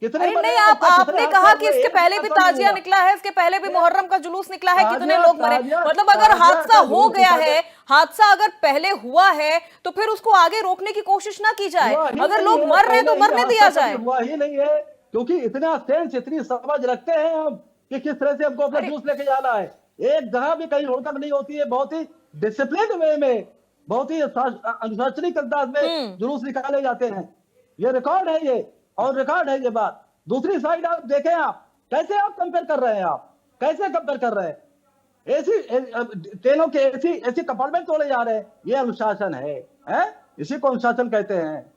कितने? अरे नहीं, आपने कहा कि इसके पहले भी ताजिया निकला है, इसके पहले भी मुहर्रम का जुलूस निकला है, कितने लोग मरे? मतलब अगर हादसा हो गया है, हादसा अगर पहले हुआ है, तो फिर उसको आगे रोकने की कोशिश ना की जाए। अगर लोग मर रहे हैं तो मरने दिया जाए। हुआ ही नहीं है, क्योंकि इतना सेंस, इतनी समझ रखते हैं हम कि किस तरह से हमको अपना जुलूस लेके जाना है। एक जहां भी कहीं हुड़दंग नहीं होती है, बहुत ही डिसिप्लिन वे में, बहुत ही अनुशासनिक अंदाज में जुलूस निकाले जाते हैं। ये रिकॉर्ड है, ये और रिकॉर्ड है ये बात। दूसरी साइड आप देखें, आप कैसे आप कंपेयर कर रहे हैं, आप कैसे कंपेयर कर रहे हैं? ऐसी ट्रेनों के ऐसी कंपार्टमेंट तोड़े जा रहे हैं। ये अनुशासन है? इसी को अनुशासन कहते हैं।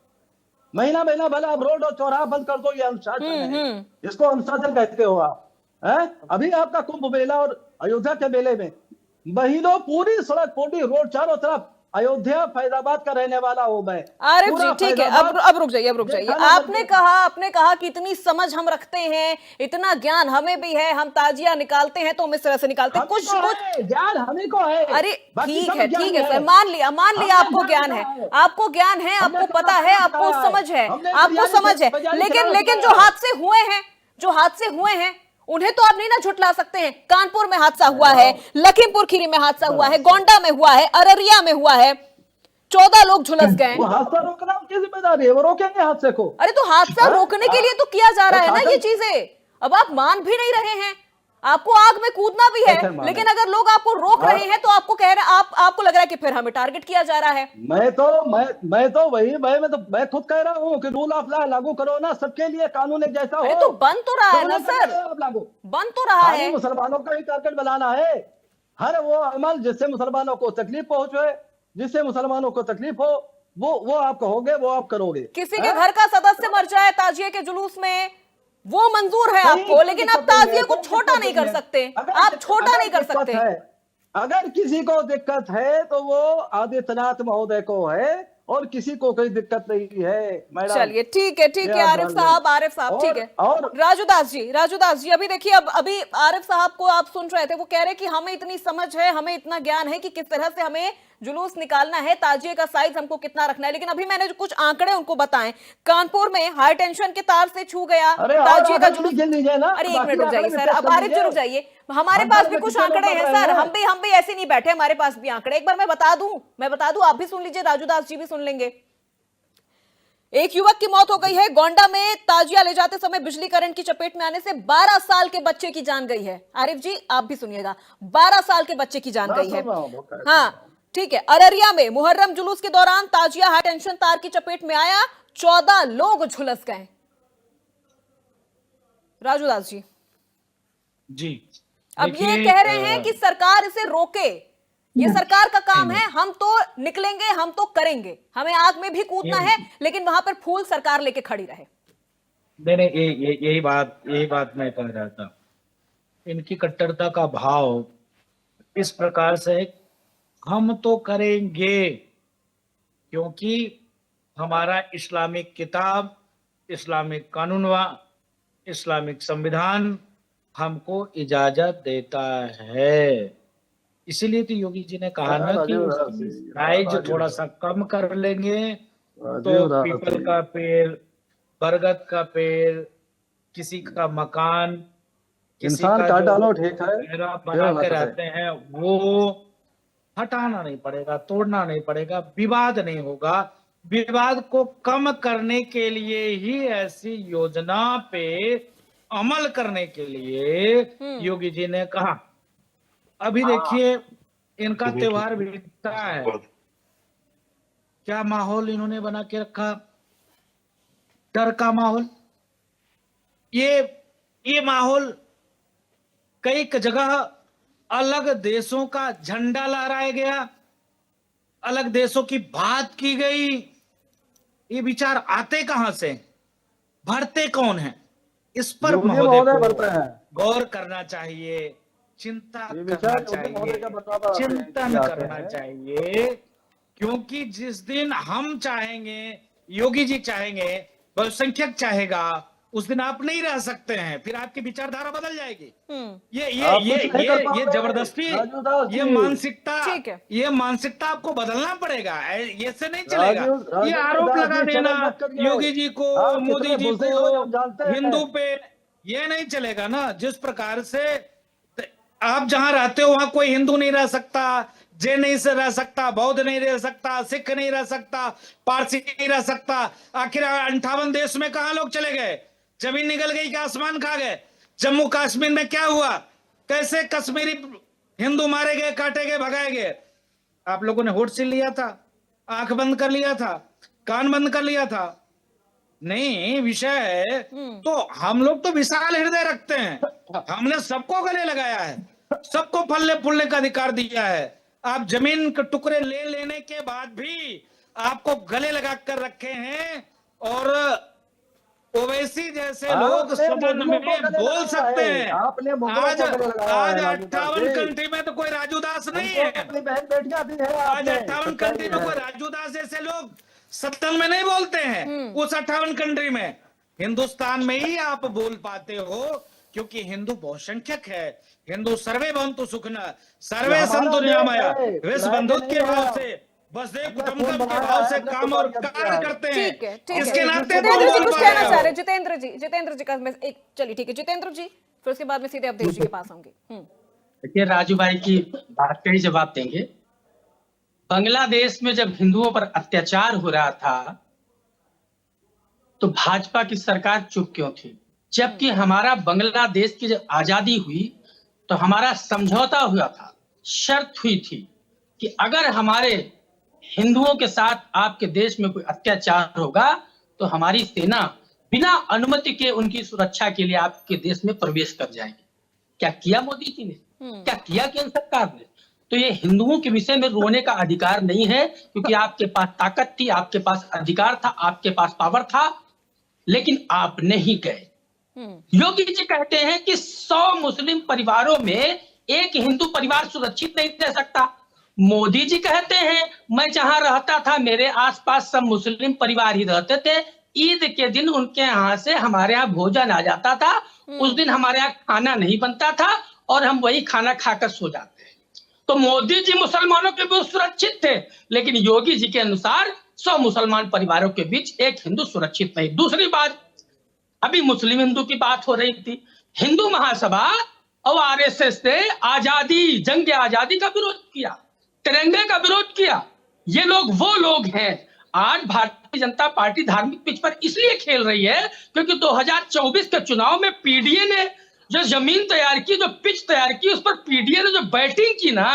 महीना महीना भले आप रोड और चौराहा बंद कर दो, ये अनुशासन है। इसको अनुशासन कहते हो आप? अभी आपका कुंभ मेला और अयोध्या के मेले में महीनों पूरी सड़क, पूरी रोड, चारों तरफ अयोध्या फैजाबाद का रहने वाला हूं मैं। आरिफ जी, ठीक है, अब रुक जाइए। आपने कहा कि इतनी समझ हम रखते हैं, इतना ज्ञान हमें भी है, हम ताजिया निकालते हैं तो हम इस तरह से निकालते हैं। कुछ ज्ञान हमें को है। अरे ठीक है सर, मान लिया आपको ज्ञान है, आपको पता है, आपको समझ है, लेकिन जो हादसे हुए हैं उन्हें तो आप नहीं ना झुटला सकते हैं। कानपुर में हादसा हुआ है, लखीमपुर खीरी में हादसा हुआ है, गोंडा में हुआ है, अररिया में हुआ है, 14 लोग झुलस गए। वो हादसा रोकना उनकी जिम्मेदारी है, वो रोकेंगे हादसे को। अरे तो हादसा रोकने के लिए तो किया जा रहा है ना ये चीजें। अब आप मान भी नहीं रहे हैं, आपको आग में कूदना भी है, लेकिन अगर लोग आपको रोक रहे हैं तो आपको कह रहे हैं, आपको लग रहा है कि फिर हमें टारगेट किया जा रहा है। मैं खुद कह रहा हूँ कि रूल ऑफ लॉ लागू करो ना, सबके लिए कानून एक जैसा हो। तो बन तो रहा है ना सर, बन तो रहा है। मुसलमानों का ही टारगेट बनाना है। हर वो अमल जिससे मुसलमानों को तकलीफ पहुंचे, जिससे मुसलमानों को तकलीफ हो, वो आप कहोगे, वो आप करोगे। किसी के घर का सदस्य मर जाए ताजिए के जुलूस में, वो मंजूर है आपको, लेकिन आप ताजिए को छोटा नहीं कर सकते। आप छोटा नहीं कर सकते। अगर किसी को दिक्कत है तो वो आदित्यनाथ महोदय को है, और किसी को कोई दिक्कत नहीं है मैडम। चलिए ठीक है आरिफ साहब ठीक है। और राजूदास जी, अभी देखिए, अभी आरिफ साहब को आप सुन रहे थे, वो कह रहे कि हमें इतनी समझ है, हमें इतना ज्ञान है कि किस तरह से हमें जुलूस निकालना है, ताजिए का साइज हमको कितना रखना है। लेकिन अभी मैंने जो कुछ आंकड़े उनको बताएं, कानपुर में हाई टेंशन के तार से छू गया अरे और ताजिए का आंकड़े जुलूस। लिख लीजिए ना, अरे एक बाकी मिनट रुक जाइए आंकड़े सर, पेश अब कर आरिफ जी रुक लीजिए। जाइए, हमारे हर पास दल भी में कुछ कितने लोग आंकड़े हैं बढ़ रहे सर, हैं? हम भी ऐसे नहीं बैठे, हमारे पास भी आंकड़े। एक बार मैं बता दूं, आप भी सुन लीजिए, राजू दास जी भी सुन लेंगे। एक युवक की मौत हो गई है गोंडा में, ताजिया ले जाते समय बिजली करंट की चपेट में आने से 12 साल के बच्चे की जान गई है। आरिफ जी आप भी सुनिएगा, 12 साल के बच्चे की जान गई है। हाँ ठीक है। अररिया में मुहर्रम जुलूस के दौरान ताजिया हाई टेंशन तार की चपेट में आया, 14 लोग झुलस गए। राजू दास जी जी अब ये देखिए, कह रहे हैं कि सरकार इसे रोके, ये सरकार का काम है, हम तो निकलेंगे, हम तो करेंगे, हमें आग में भी कूदना है, लेकिन वहां पर फूल सरकार लेके खड़ी रहे। नहीं यही बात मैं कह रहा था। इनकी कट्टरता का भाव इस प्रकार से है, हम तो करेंगे, क्योंकि हमारा इस्लामिक किताब, इस्लामिक कानूनवा, इस्लामिक संविधान हमको इजाजत देता है। इसीलिए तो योगी जी ने कहा ना कि साइज थोड़ा सा कम कर लेंगे तो पीपल का पेड़, बरगद का पेड़, किसी का मकान, किसी इंसान का काट जो डालो ठीक है, घेरा बना के रहते हैं वो हटाना नहीं पड़ेगा, तोड़ना नहीं पड़ेगा, विवाद नहीं होगा। विवाद को कम करने के लिए ही ऐसी योजना पे अमल करने के लिए योगी जी ने कहा। अभी देखिए इनका त्योहार बीतता है, क्या माहौल इन्होंने बना के रखा, डर का माहौल। ये माहौल कई जगह अलग देशों का झंडा लहराया गया, अलग देशों की बात की गई। ये विचार आते कहां से, भरते कौन है, इस पर महोदय को गौर करना चाहिए, चिंता करना चाहिए, चिंतन करना चाहिए। क्योंकि जिस दिन हम चाहेंगे, योगी जी चाहेंगे, बहुसंख्यक चाहेगा, उस दिन आप नहीं रह सकते हैं, फिर आपकी विचारधारा बदल जाएगी। ये जबरदस्ती, ये मानसिकता आपको बदलना पड़ेगा, ऐसे नहीं चलेगा। ये आरोप लगा देना योगी जी को, मोदी जी को, हिंदू पे, ये नहीं चलेगा ना। जिस प्रकार से आप जहां रहते हो वहां कोई हिंदू नहीं रह सकता, जैन नहीं से रह सकता, बौद्ध नहीं रह सकता, सिख नहीं रह सकता, पारसी नहीं रह सकता। आखिर 58 देश में कहां लोग चले गए, जमीन निकल गई क्या आसमान खा गए। जम्मू कश्मीर में क्या हुआ, कैसे कश्मीरी हिंदू मारे गए, काटे गए, भगाए गए। आप लोगों ने होठ सील लिया था, आंख बंद कर लिया था, कान बंद कर लिया था। नहीं, विषय है तो हम लोग तो विशाल हृदय रखते हैं, हमने सबको गले लगाया है, सबको फलने फूलने का अधिकार दिया है। आप जमीन के टुकड़े लेने के बाद भी आपको गले लगा कर रखे हैं, और ओवैसी जैसे लोग सदन में बोल सकते हैं। आज 58 कंट्री में तो कोई राजू दास नहीं है, आज 58 कंट्री में कोई राजू दास जैसे लोग सदन में नहीं बोलते हैं। उस 58 कंट्री में हिंदुस्तान में ही आप बोल पाते हो, क्योंकि हिंदू बहुसंख्यक है। हिंदू सर्वे भवन्तु सुखिनः, सर्वे सन्तु निरामया, विश्व बंधुत्व के भाव से, वसुधैव कुटुंबकम के भाव से काम और कार्य करते हैं। ठीक है, इसके नाते जितेंद्र जी कुछ कहना चाह रहे हैं। जितेंद्र जी का मैं एक, चलिए ठीक है जितेंद्र जी, फिर उसके बाद में सीधे अवधेश जी के पास आऊंगी। देखिए राजू भाई की बात का ही जवाब देंगे। बांग्लादेश में जब हिंदुओं पर अत्याचार हो रहा था तो भाजपा की सरकार चुप क्यों थी, जबकि हमारा बांग्लादेश की जब आजादी हुई तो हमारा समझौता हुआ था, शर्त हुई थी कि अगर हमारे हिंदुओं के साथ आपके देश में कोई अत्याचार होगा तो हमारी सेना बिना अनुमति के उनकी सुरक्षा के लिए आपके देश में प्रवेश कर जाएगी। क्या किया मोदी जी ने, क्या किया केंद्र सरकार ने? तो ये हिंदुओं के विषय में रोने का अधिकार नहीं है, क्योंकि आपके पास ताकत थी, आपके पास अधिकार था, आपके पास पावर था, लेकिन आप नहीं गए। योगी जी कहते हैं कि 100 मुस्लिम परिवारों में एक हिंदू परिवार सुरक्षित नहीं रह सकता। मोदी जी कहते हैं मैं जहां रहता था मेरे आसपास सब मुस्लिम परिवार ही रहते थे, ईद के दिन उनके यहाँ से हमारे यहाँ भोजन आ जाता था, उस दिन हमारे यहाँ खाना नहीं बनता था और हम वही खाना खाकर सो जाते हैं। तो मोदी जी मुसलमानों के बीच सुरक्षित थे, लेकिन योगी जी के अनुसार 100 मुसलमान परिवारों के बीच एक हिंदू सुरक्षित नहीं। दूसरी बात, अभी मुस्लिम हिंदू की बात हो रही थी। हिंदू महासभा और आरएसएस ने आजादी, जंग आजादी का विरोध किया, तिरंगे का विरोध किया। ये लोग वो लोग हैं। आज भारतीय जनता पार्टी धार्मिक पिच पर इसलिए खेल रही है क्योंकि 2024 के चुनाव में पीडीए ने जो जमीन तैयार की, जो पिच तैयार की, उस पर पीडीए ने जो बैटिंग की ना,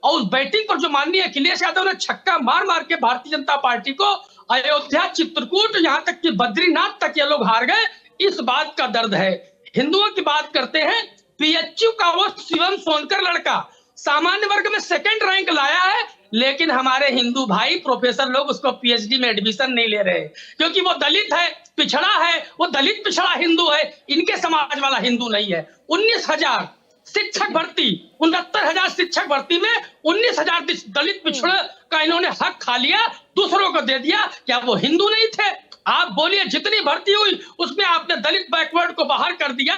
और उस बैटिंग पर जो माननीय अखिलेश यादव ने छक्का मार मार के भारतीय जनता पार्टी को अयोध्या, चित्रकूट, यहाँ तक कि बद्रीनाथ तक ये लोग हार गए, इस बात का दर्द है। हिंदुओं की बात करते हैं, पीएचयू का वो शिवम सोनकर लड़का सामान्य वर्ग में 2nd रैंक लाया है, लेकिन हमारे हिंदू भाई प्रोफेसर लोग उसको पीएचडी में एडमिशन नहीं ले रहे क्योंकि वो दलित है, पिछड़ा है, वो दलित पिछड़ा हिंदू है, इनके समाज वाला हिंदू नहीं है। 19,000 शिक्षक भर्ती, 69,000 शिक्षक भर्ती में 19,000 दलित पिछड़े का इन्होंने हक खा लिया, दूसरों को दे दिया। क्या वो हिंदू नहीं थे? आप बोलिए, जितनी भर्ती हुई उसमें आपने दलित बैकवर्ड को बाहर कर दिया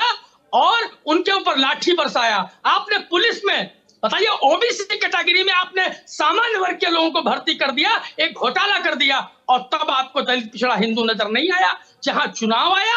और उनके ऊपर लाठी बरसाया। आपने पुलिस में, बताइए, ओबीसी कैटेगरी में आपने सामान्य वर्ग के लोगों को भर्ती कर दिया, एक घोटाला कर दिया, और तब आपको दलित पिछड़ा हिंदू नजर नहीं आया। जहां चुनाव आया,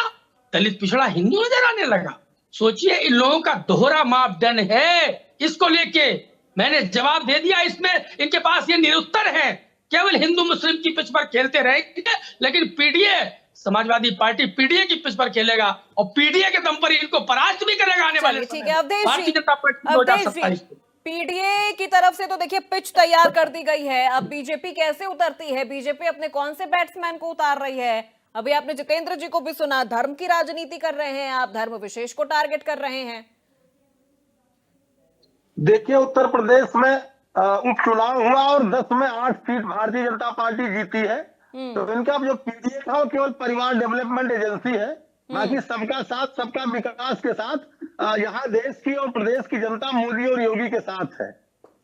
दलित पिछड़ा हिंदू नजर आने लगा। सोचिए, इन लोगों का दोहरा मापदंड है। इसको लेके मैंने जवाब दे दिया, इसमें इनके पास ये निरुत्तर है, केवल हिंदू मुस्लिम की पिच पर खेलते रहेंगे, लेकिन पीडीए, समाजवादी पार्टी पीडीए की पिच पर खेलेगा और पीडीए के दम पर इनको परास्त भी करेगा आने वाले चलिए, ठीक है अवधेश भारतीय जी, जनता पार्टी अवधेश 2027 जी, पीडीए की तरफ से तो देखिए पिच तैयार कर दी गई है। अब बीजेपी कैसे उतरती है? बीजेपी अपने कौन से बैट्समैन को उतार रही है? अभी आपने जितेंद्र जी को भी सुना, धर्म की राजनीति कर रहे हैं आप, धर्म विशेष को टारगेट कर रहे हैं। देखिए, उत्तर प्रदेश में उपचुनाव हुआ और 10 में 8 सीट भारतीय जनता पार्टी जीती है। तो इनका जो पीडीए था वो केवल परिवार डेवलपमेंट एजेंसी है। बाकी सबका साथ, सबका विकास के साथ यहाँ देश की और प्रदेश की जनता मोदी और योगी के साथ है।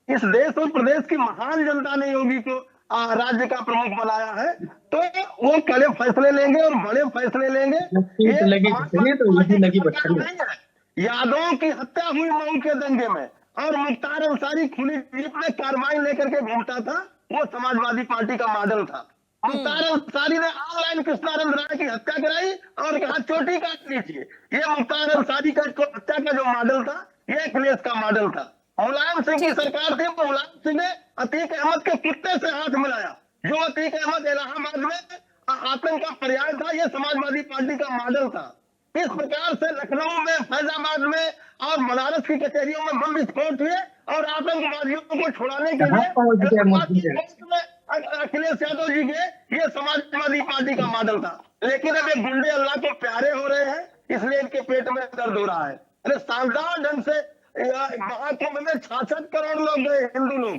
इस देश और प्रदेश की महान जनता ने योगी को राज्य का प्रमुख बनाया है, तो वो कड़े फैसले लेंगे और बड़े फैसले लेंगे। यादवों की हत्या हुई मऊ के दंगे में और मुख्तार अंसारी खुली जीप में कार्रवाई लेकर के घूमता था, वो समाजवादी पार्टी का मॉडल था। मुख्तार अंसारी ने ऑनलाइन कृष्णानंद राय की हत्या कराई और कहा चोटी काट लीजिए। ये मुख्तार अंसारी का हत्या का जो मॉडल था, ये अखिलेश का मॉडल था। मुलायम सिंह की सरकार थी, मुलायम सिंह ने अतीक अहमद के कुत्ते से हाथ मिलाया। जो अतीक अहमद इलाहाबाद में आतंक का पर्याय था, ये समाजवादी पार्टी का मॉडल था। इस प्रकार से लखनऊ में, फैजाबाद में और बनारस की कचहरियों में बम विस्फोट हुए और आतंकवादियों को छुड़ाने के लिए अखिलेश यादव जी के, ये समाजवादी पार्टी का मॉडल था। लेकिन अब ये गुंडे अल्लाह को प्यारे हो रहे हैं, इसलिए इनके पेट में दर्द हो रहा है। अरे शानदार ढंग से महाकुंभ में 66 करोड़ लोग गए, हिंदू लोग।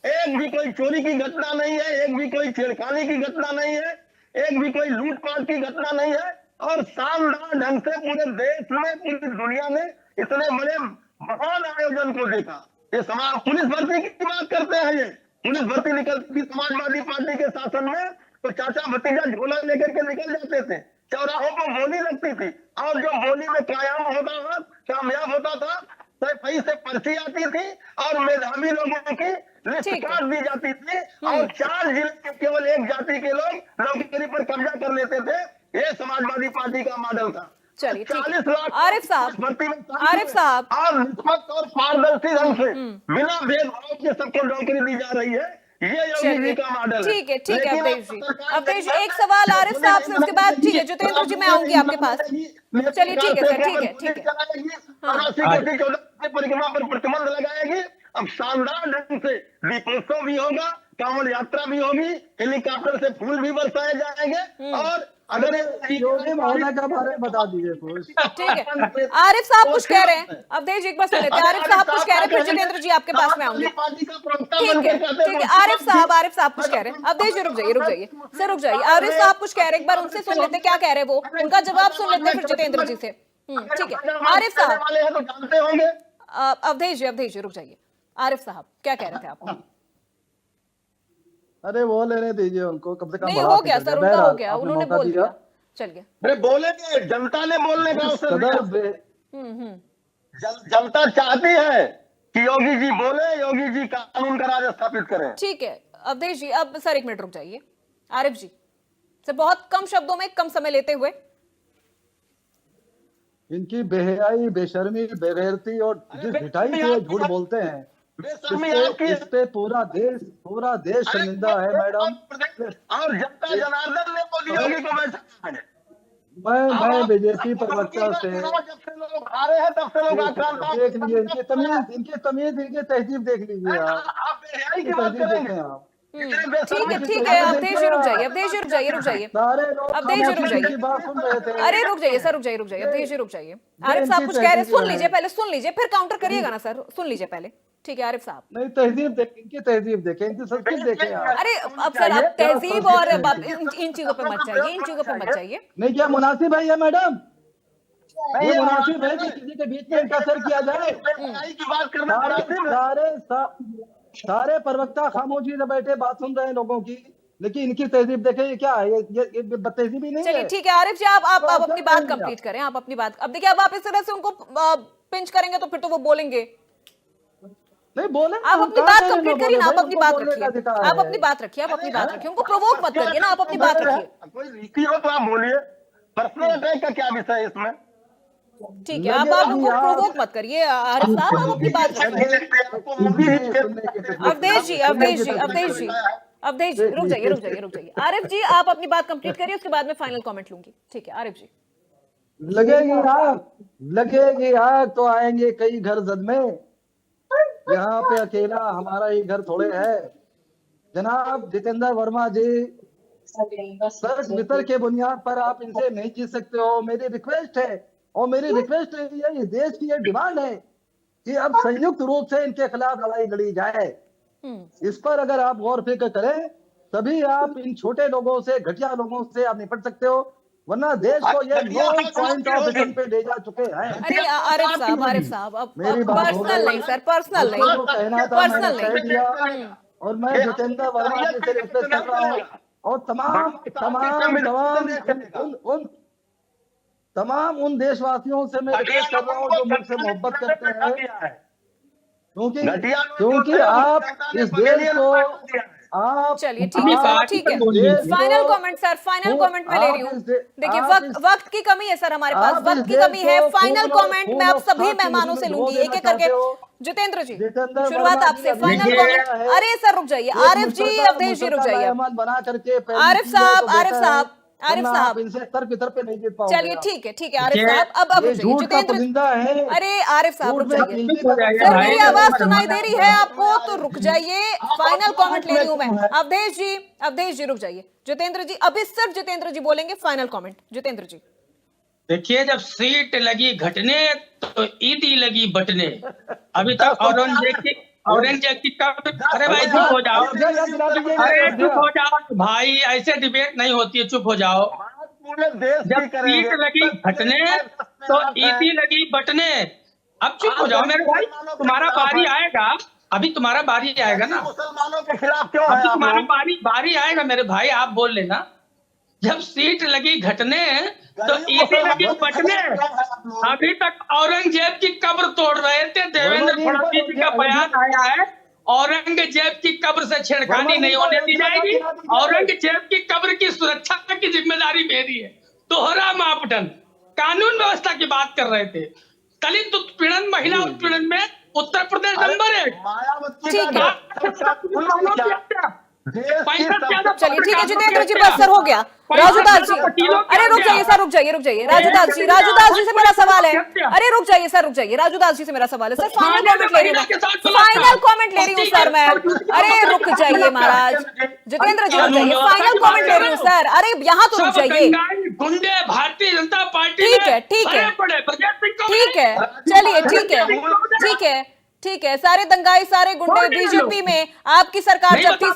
एक भी कोई चोरी की घटना नहीं है, एक भी कोई छेड़खानी की घटना नहीं है, एक भी कोई लूटपाट की घटना नहीं है, और शानदार ढंग से पूरे देश में, पूरी दुनिया में इतने बड़े महान आयोजन को देखा। ये समाज पुलिस भर्ती की बात करते हैं, ये पुलिस भर्ती निकलती समाजवादी पार्टी के शासन में तो चाचा भतीजा झोला लेकर के निकल जाते थे, चौराहों पर बोली लगती थी, और जो बोली में कामयाब होता था, सफाई से पर्ची आती थी और मेधावी लोगों की लिस्ट काट दी जाती थी, और 4 जिले के केवल एक जाति के लोग नौकरी पर कब्जा कर लेते थे। ये समाजवादी पार्टी का मॉडल था। चलिए, 40 लाख आरिफ साहब और निष्पक्ष और पारदर्शी ढंग से बिना भेदभाव के सबको नौकरी दी जा रही है, ये योगी जी का मॉडल है। ठीक है अवधेश जी, अवधेश जी, एक सवाल आरिफ साहब से, उसके बाद ठीक है जितेंद्र जी मैं आऊंगी आपके पास। चलिए ठीक है सर, ठीक है। परिक्रमा पर प्रतिबंध लगाएगी। अब शानदार ढंग से दीपोत्सव भी होगा, कांवड़ यात्रा भी होगी, हेलीकॉप्टर से फूल भी बरसाए जाएंगे, और अगर महोदय का बारे में बता दीजिए कुछ। ठीक है, आरिफ साहब कुछ कह रहे हैं, अवधेश एक बार सुन लेते हैं। आरिफ साहब कुछ कह रहे हैं, फिर जितेंद्र जी आपके पास में आऊंगी। ठीक है, आरिफ साहब कुछ कह रहे हैं। अवधेश जी रुक जाइए सर, रुक जाइए। आरिफ साहब कुछ कह रहे हैं, एक बार उनसे सुन लेते हैं क्या कह रहे हैं वो, उनका जवाब सुन लेते हैं, फिर जितेंद्र जी से। ठीक है, आरिफ साहब जानते होंगे। अवधेश जी रुक जाइए। आरिफ साहब क्या कह रहे थे आप? अरे वो लेने दीजिए उनको, कम से कम नहीं, हो गया सर, उनका हो गया, उन्होंने बोल दिया। चलिए, अरे बोलेंगे, जनता ने बोलने का अवसर दिया। जनता चाहती है कि योगी जी बोले, योगी जी कानून का राज स्थापित करें। ठीक है अवधेश जी, अब सर एक मिनट रुक जाइए। आरिफ जी सर, बहुत कम शब्दों में कम समय लेते हुए। इनकी बेहयाई, बेशर्मी, बेगैरती और जिस ढिठाई से ये झूठ बोलते हैं, इस पे पूरा देश शर्मिंदा है मैडम। और जनता जनार्दन ने मोदी योगी को बैठा है। मैं बीजेपी प्रवक्ता से जब से लोग आ रहे हैं तब से लोग आक्रांत देख लीजिए, इनकी तमीज, इनकी तहजीब देख लीजिए आप। आप बेहयाई की इनकी बात तहजीब करेंगे। देखें आप। ठीक है अवधेश जी रुक जाइए, अवधेश जी रुक जाइए, रुक जाइए। सारे लोग अवधेश जी रुक खामोशी जाइए। की बात सुन रहे थे। अरे रुक जाइए सर, रुक जाइए, रुक जाइए अवधेश जी, रुक जाइए। आरिफ साहब कुछ कह रहे हैं, सुन लीजिए पहले, सुन लीजिए फिर काउंटर करिएगा ना सर, सुन लीजिए पहले। ठीक है आरिफ साहब। नहीं, तहजीब देखें, इनकी तहजीब देखें, इनकी संस्कृति देखें आप। अरे अब सर आप तहजीब और इन चीजों पे मत जाइए, इन चीजों पे मत जाइए। नहीं, क्या मुनासिब है ये मैडम? ये मुनासिब है कि किसी के बीच में इंटरफेयर किया जाए? बेहयाई की बात करना मुनासिब है। सारे प्रवक्ता खामोशी से बैठे बात सुन रहे हैं लोगों की, लेकिन इनकी तहजीब देखें, ये क्या है? ये बदतहजीबी नहीं चलिए है? ठीक है आरिफ जी, आप तो आप अपनी क्या बात करेंगे कंप्लीट करें, आप अपनी बात। अब देखिए, अब आप इस तरह से उनको पिंच करेंगे तो फिर तो वो बोलेंगे। नहीं बोले, आप अपनी बात कंप्लीट करिए ना, आप अपनी बात रखिए, आप अपनी बात रखिए, आप अपनी बात रखिए, उनको प्रोवोक मत करिए ना, आप अपनी बात रखिए। कोई रीति हो तो आप बोलिए। पर्सनल अटैक का क्या विषय है इसमें? ठीक है, आप उनको प्रोवोक मत करिए आरिफ साहब, आप अपनी बात रखिए। अवधेश जी, अवधेश जी, अवधेश जी, अवधेश जी रुक जाइए, रुक जाइए, रुक जाइए। आरिफ जी आप अपनी बात कंप्लीट करिए, उसके बाद मैं फाइनल कमेंट लूंगी। ठीक है आरिफ जी। लगेगी आग तो आएंगे कई घर जद में, यहाँ पे अकेला हमारा ही घर थोड़े है। जनाब जितेंद्र वर्मा जी, तर्क वितर्क के बुनियाद पर आप इनसे नहीं जीत सकते हो। मेरी रिक्वेस्ट है, और मेरी रिक्वेस्ट है, ये देश की ये डिमांड है कि अब संयुक्त रूप से इनके खिलाफ लड़ाई लड़ी जाए। इस पर अगर आप गौर फिक्र करें, तभी आप इन छोटे लोगों से, घटिया लोगों से आप निपट सकते हो, वरना देश को ये नो पॉइंट ऑफ रिटर्न पे ले जा चुके हैं। अरे आरिफ साहब अब मेरी बात हो पर्सनल नहीं सर, पर्सनल नहीं, कहना था, मैंने पर्सनल कह नहीं। दिया। और मैं जितेंद्र वर्मा जी से रिक्वेस्ट कर रहा हूँ, और तमाम उन देशवासियों से मैं रिक्वेस्ट कर रहा हूँ जो मुझसे मोहब्बत करते हैं, क्योंकि आप इस देश को आप चलिए ठीक है, final comment sir, final comment मैं ले रही हूँ। देखिए वक्त की कमी है सर, हमारे पास वक्त की कमी है। फाइनल कमेंट मैं आप सभी मेहमानों से लूंगी एक एक करके। जितेंद्र जी शुरुआत आपसे, फाइनल कमेंट। अरे सर रुक जाइए, आरिफ जी, अवधेश जी रुक जाइए। बना करके आरिफ साहब इनसे तर्क वितर्क पे नहीं जीत पाओगे। चलिए ठीक है आरिफ साहब, अब रुक जाइए। जितेंद्र, अरे आरिफ साहब रुक जाइए सर, मेरी आवाज सुनाई दे रही है आपको तो रुक जाइए, फाइनल कमेंट ले रही हूं मैं। अवधेश जी रुक जाइए। जितेंद्र जी, अभी सिर्फ जितेंद्र जी बोलेंगे फाइनल कमेंट। जितेंद्र जी देखिए, जब सीट लगी घटने तो ईदी लगी बटने। अभी तक औरंगजेब की अरे भाई चुप हो जाओ, अरे चुप हो जाओ भाई, ऐसे डिबेट नहीं होती है, चुप हो जाओ। जब सीट लगी घटने तो ईदी लगी बटने। अब चुप हो जाओ मेरे भाई, तुम्हारा बारी आएगा, अभी तुम्हारा बारी आएगा ना, मुसलमानों के खिलाफ क्यों अभी है? तुम्हारा बारी आएगा मेरे भाई, आप बोल लेना। जब सीट लगी घटने तो ईदी लगी बटने। अभी तक औरंगजेब की कब्र तोड़ रहे थे, देवेंद्र फडणवीस जी का बयान आया है, औरंगजेब की कब्र से छेड़खानी नहीं होने दी जाएगी, औरंगजेब की कब्र की सुरक्षा की जिम्मेदारी मेरी है। दोहरा मापदंड, कानून व्यवस्था की बात कर रहे थे। दलित उत्पीड़न, महिला उत्पीड़न में उत्तर प्रदेश नंबर 1। चलिए ठीक है जितेंद्र जी, बस सर हो गया। राजूदास जी, अरे रुक जाइए सर, रुक जाइए। राजूदास जी से मेरा सवाल है। अरे रुक जाइए सर, रुक जाइए। राजूदास जी से मेरा सवाल है सर, फाइनल कमेंट ले रही हूँ सर मैं। अरे रुक जाइए महाराज, जितेंद्र जी रुक जाइए, फाइनल कमेंट ले रही हूँ सर। अरे यहाँ तो रुक जाइए। गुंडे भारतीय जनता पार्टी, ठीक है, चलिए ठीक है। सारे दंगाई, सारे गुंडे बीजेपी में आपकी सरकार जब थी,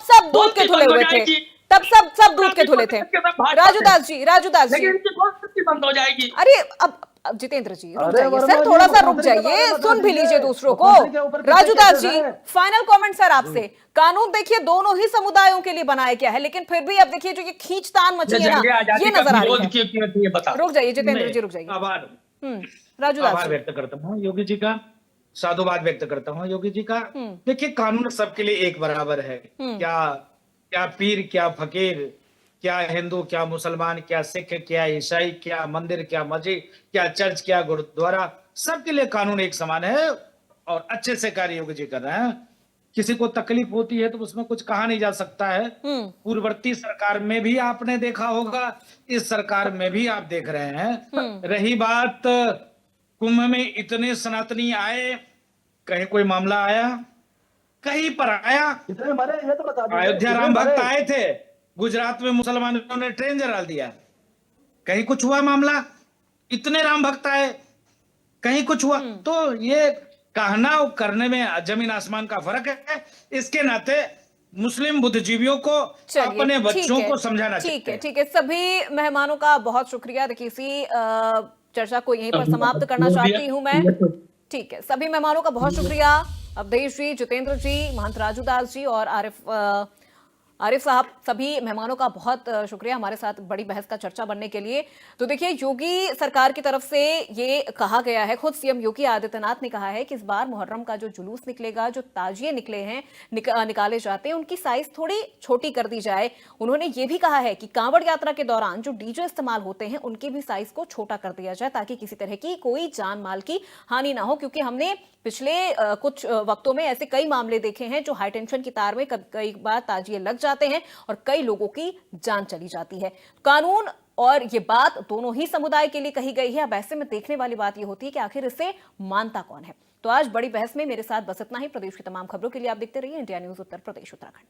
सब दूध के धुले हुए थे, तब सब दूध के धुले थे। राजूदास जी बंद हो जाएगी। अरे अब जितेंद्र जी रुक जाइए सर, थोड़ा सा रुक जाइए, सुन भी लीजिए दूसरों को। राजूदास जी फाइनल कमेंट सर आपसे। कानून देखिए दोनों ही समुदायों के लिए बनाया गया है, लेकिन फिर भी अब देखिए जो ये खींचतान मची है ना, ये नजर आ रही है। रुक जाइए जितेंद्र जी, रुक जाइए। राजूदास व्यक्त करता हूँ योगी जी का, साधुवाद व्यक्त करता हूँ योगी जी का। देखिए, कानून सबके लिए एक बराबर है। क्या क्या पीर, क्या फकीर, क्या हिंदू, क्या मुसलमान, क्या सिख, क्या ईसाई, क्या मंदिर, क्या मस्जिद, क्या चर्च, क्या गुरुद्वारा, सबके लिए कानून एक समान है और अच्छे से कार्य योगी जी कर रहे हैं। किसी को तकलीफ होती है तो उसमें कुछ कहा नहीं जा सकता है। पूर्ववर्ती सरकार में भी आपने देखा होगा, इस सरकार में भी आप देख रहे हैं। रही बात कुंभ में इतने सनातनी आए, कहीं कोई मामला आया? कहीं पर आया? कितने मरे ये तो बता दीजिए, अयोध्या कितने राम भक्त मरे? आए थे, गुजरात में मुसलमानों ने ट्रेन जला दिया, कहीं कुछ हुआ मामला? इतने राम भक्त आए, कहीं कुछ हुआ? तो ये कहना और करने में जमीन आसमान का फर्क है। इसके नाते मुस्लिम बुद्धिजीवियों को अपने बच्चों को समझाना चाहिए। ठीक है। सभी मेहमानों का बहुत शुक्रिया। देखिए, इसी चर्चा को यहीं पर समाप्त करना चाहती हूं मैं। ठीक है, सभी मेहमानों का बहुत शुक्रिया। अवधेश जी, जितेंद्र जी, महंत राजू दास जी और आरिफ साहब, सभी मेहमानों का बहुत शुक्रिया हमारे साथ बड़ी बहस का चर्चा बनने के लिए। तो देखिए, योगी सरकार की तरफ से ये कहा गया है, खुद सीएम योगी आदित्यनाथ ने कहा है कि इस बार मुहर्रम का जो जुलूस निकलेगा, जो ताजिए निकले हैं, निकाले जाते हैं, उनकी साइज थोड़ी छोटी कर दी जाए। उन्होंने ये भी कहा है कि कांवड़ यात्रा के दौरान जो डीजे इस्तेमाल होते हैं उनकी भी साइज को छोटा कर दिया जाए, ताकि किसी तरह की कोई जान माल की हानि ना हो। क्योंकि हमने पिछले कुछ वक्तों में ऐसे कई मामले देखे हैं जो हाई टेंशन की तार में कई बार ताजिए लग जाते हैं और कई लोगों की जान चली जाती है। कानून और ये बात दोनों ही समुदाय के लिए कही गई है। अब ऐसे में देखने वाली बात ये होती है कि आखिर इसे मानता कौन है। तो आज बड़ी बहस में मेरे साथ बस इतना ही। प्रदेश की तमाम खबरों के लिए आप देखते रहिए इंडिया न्यूज उत्तर प्रदेश उत्तराखंड।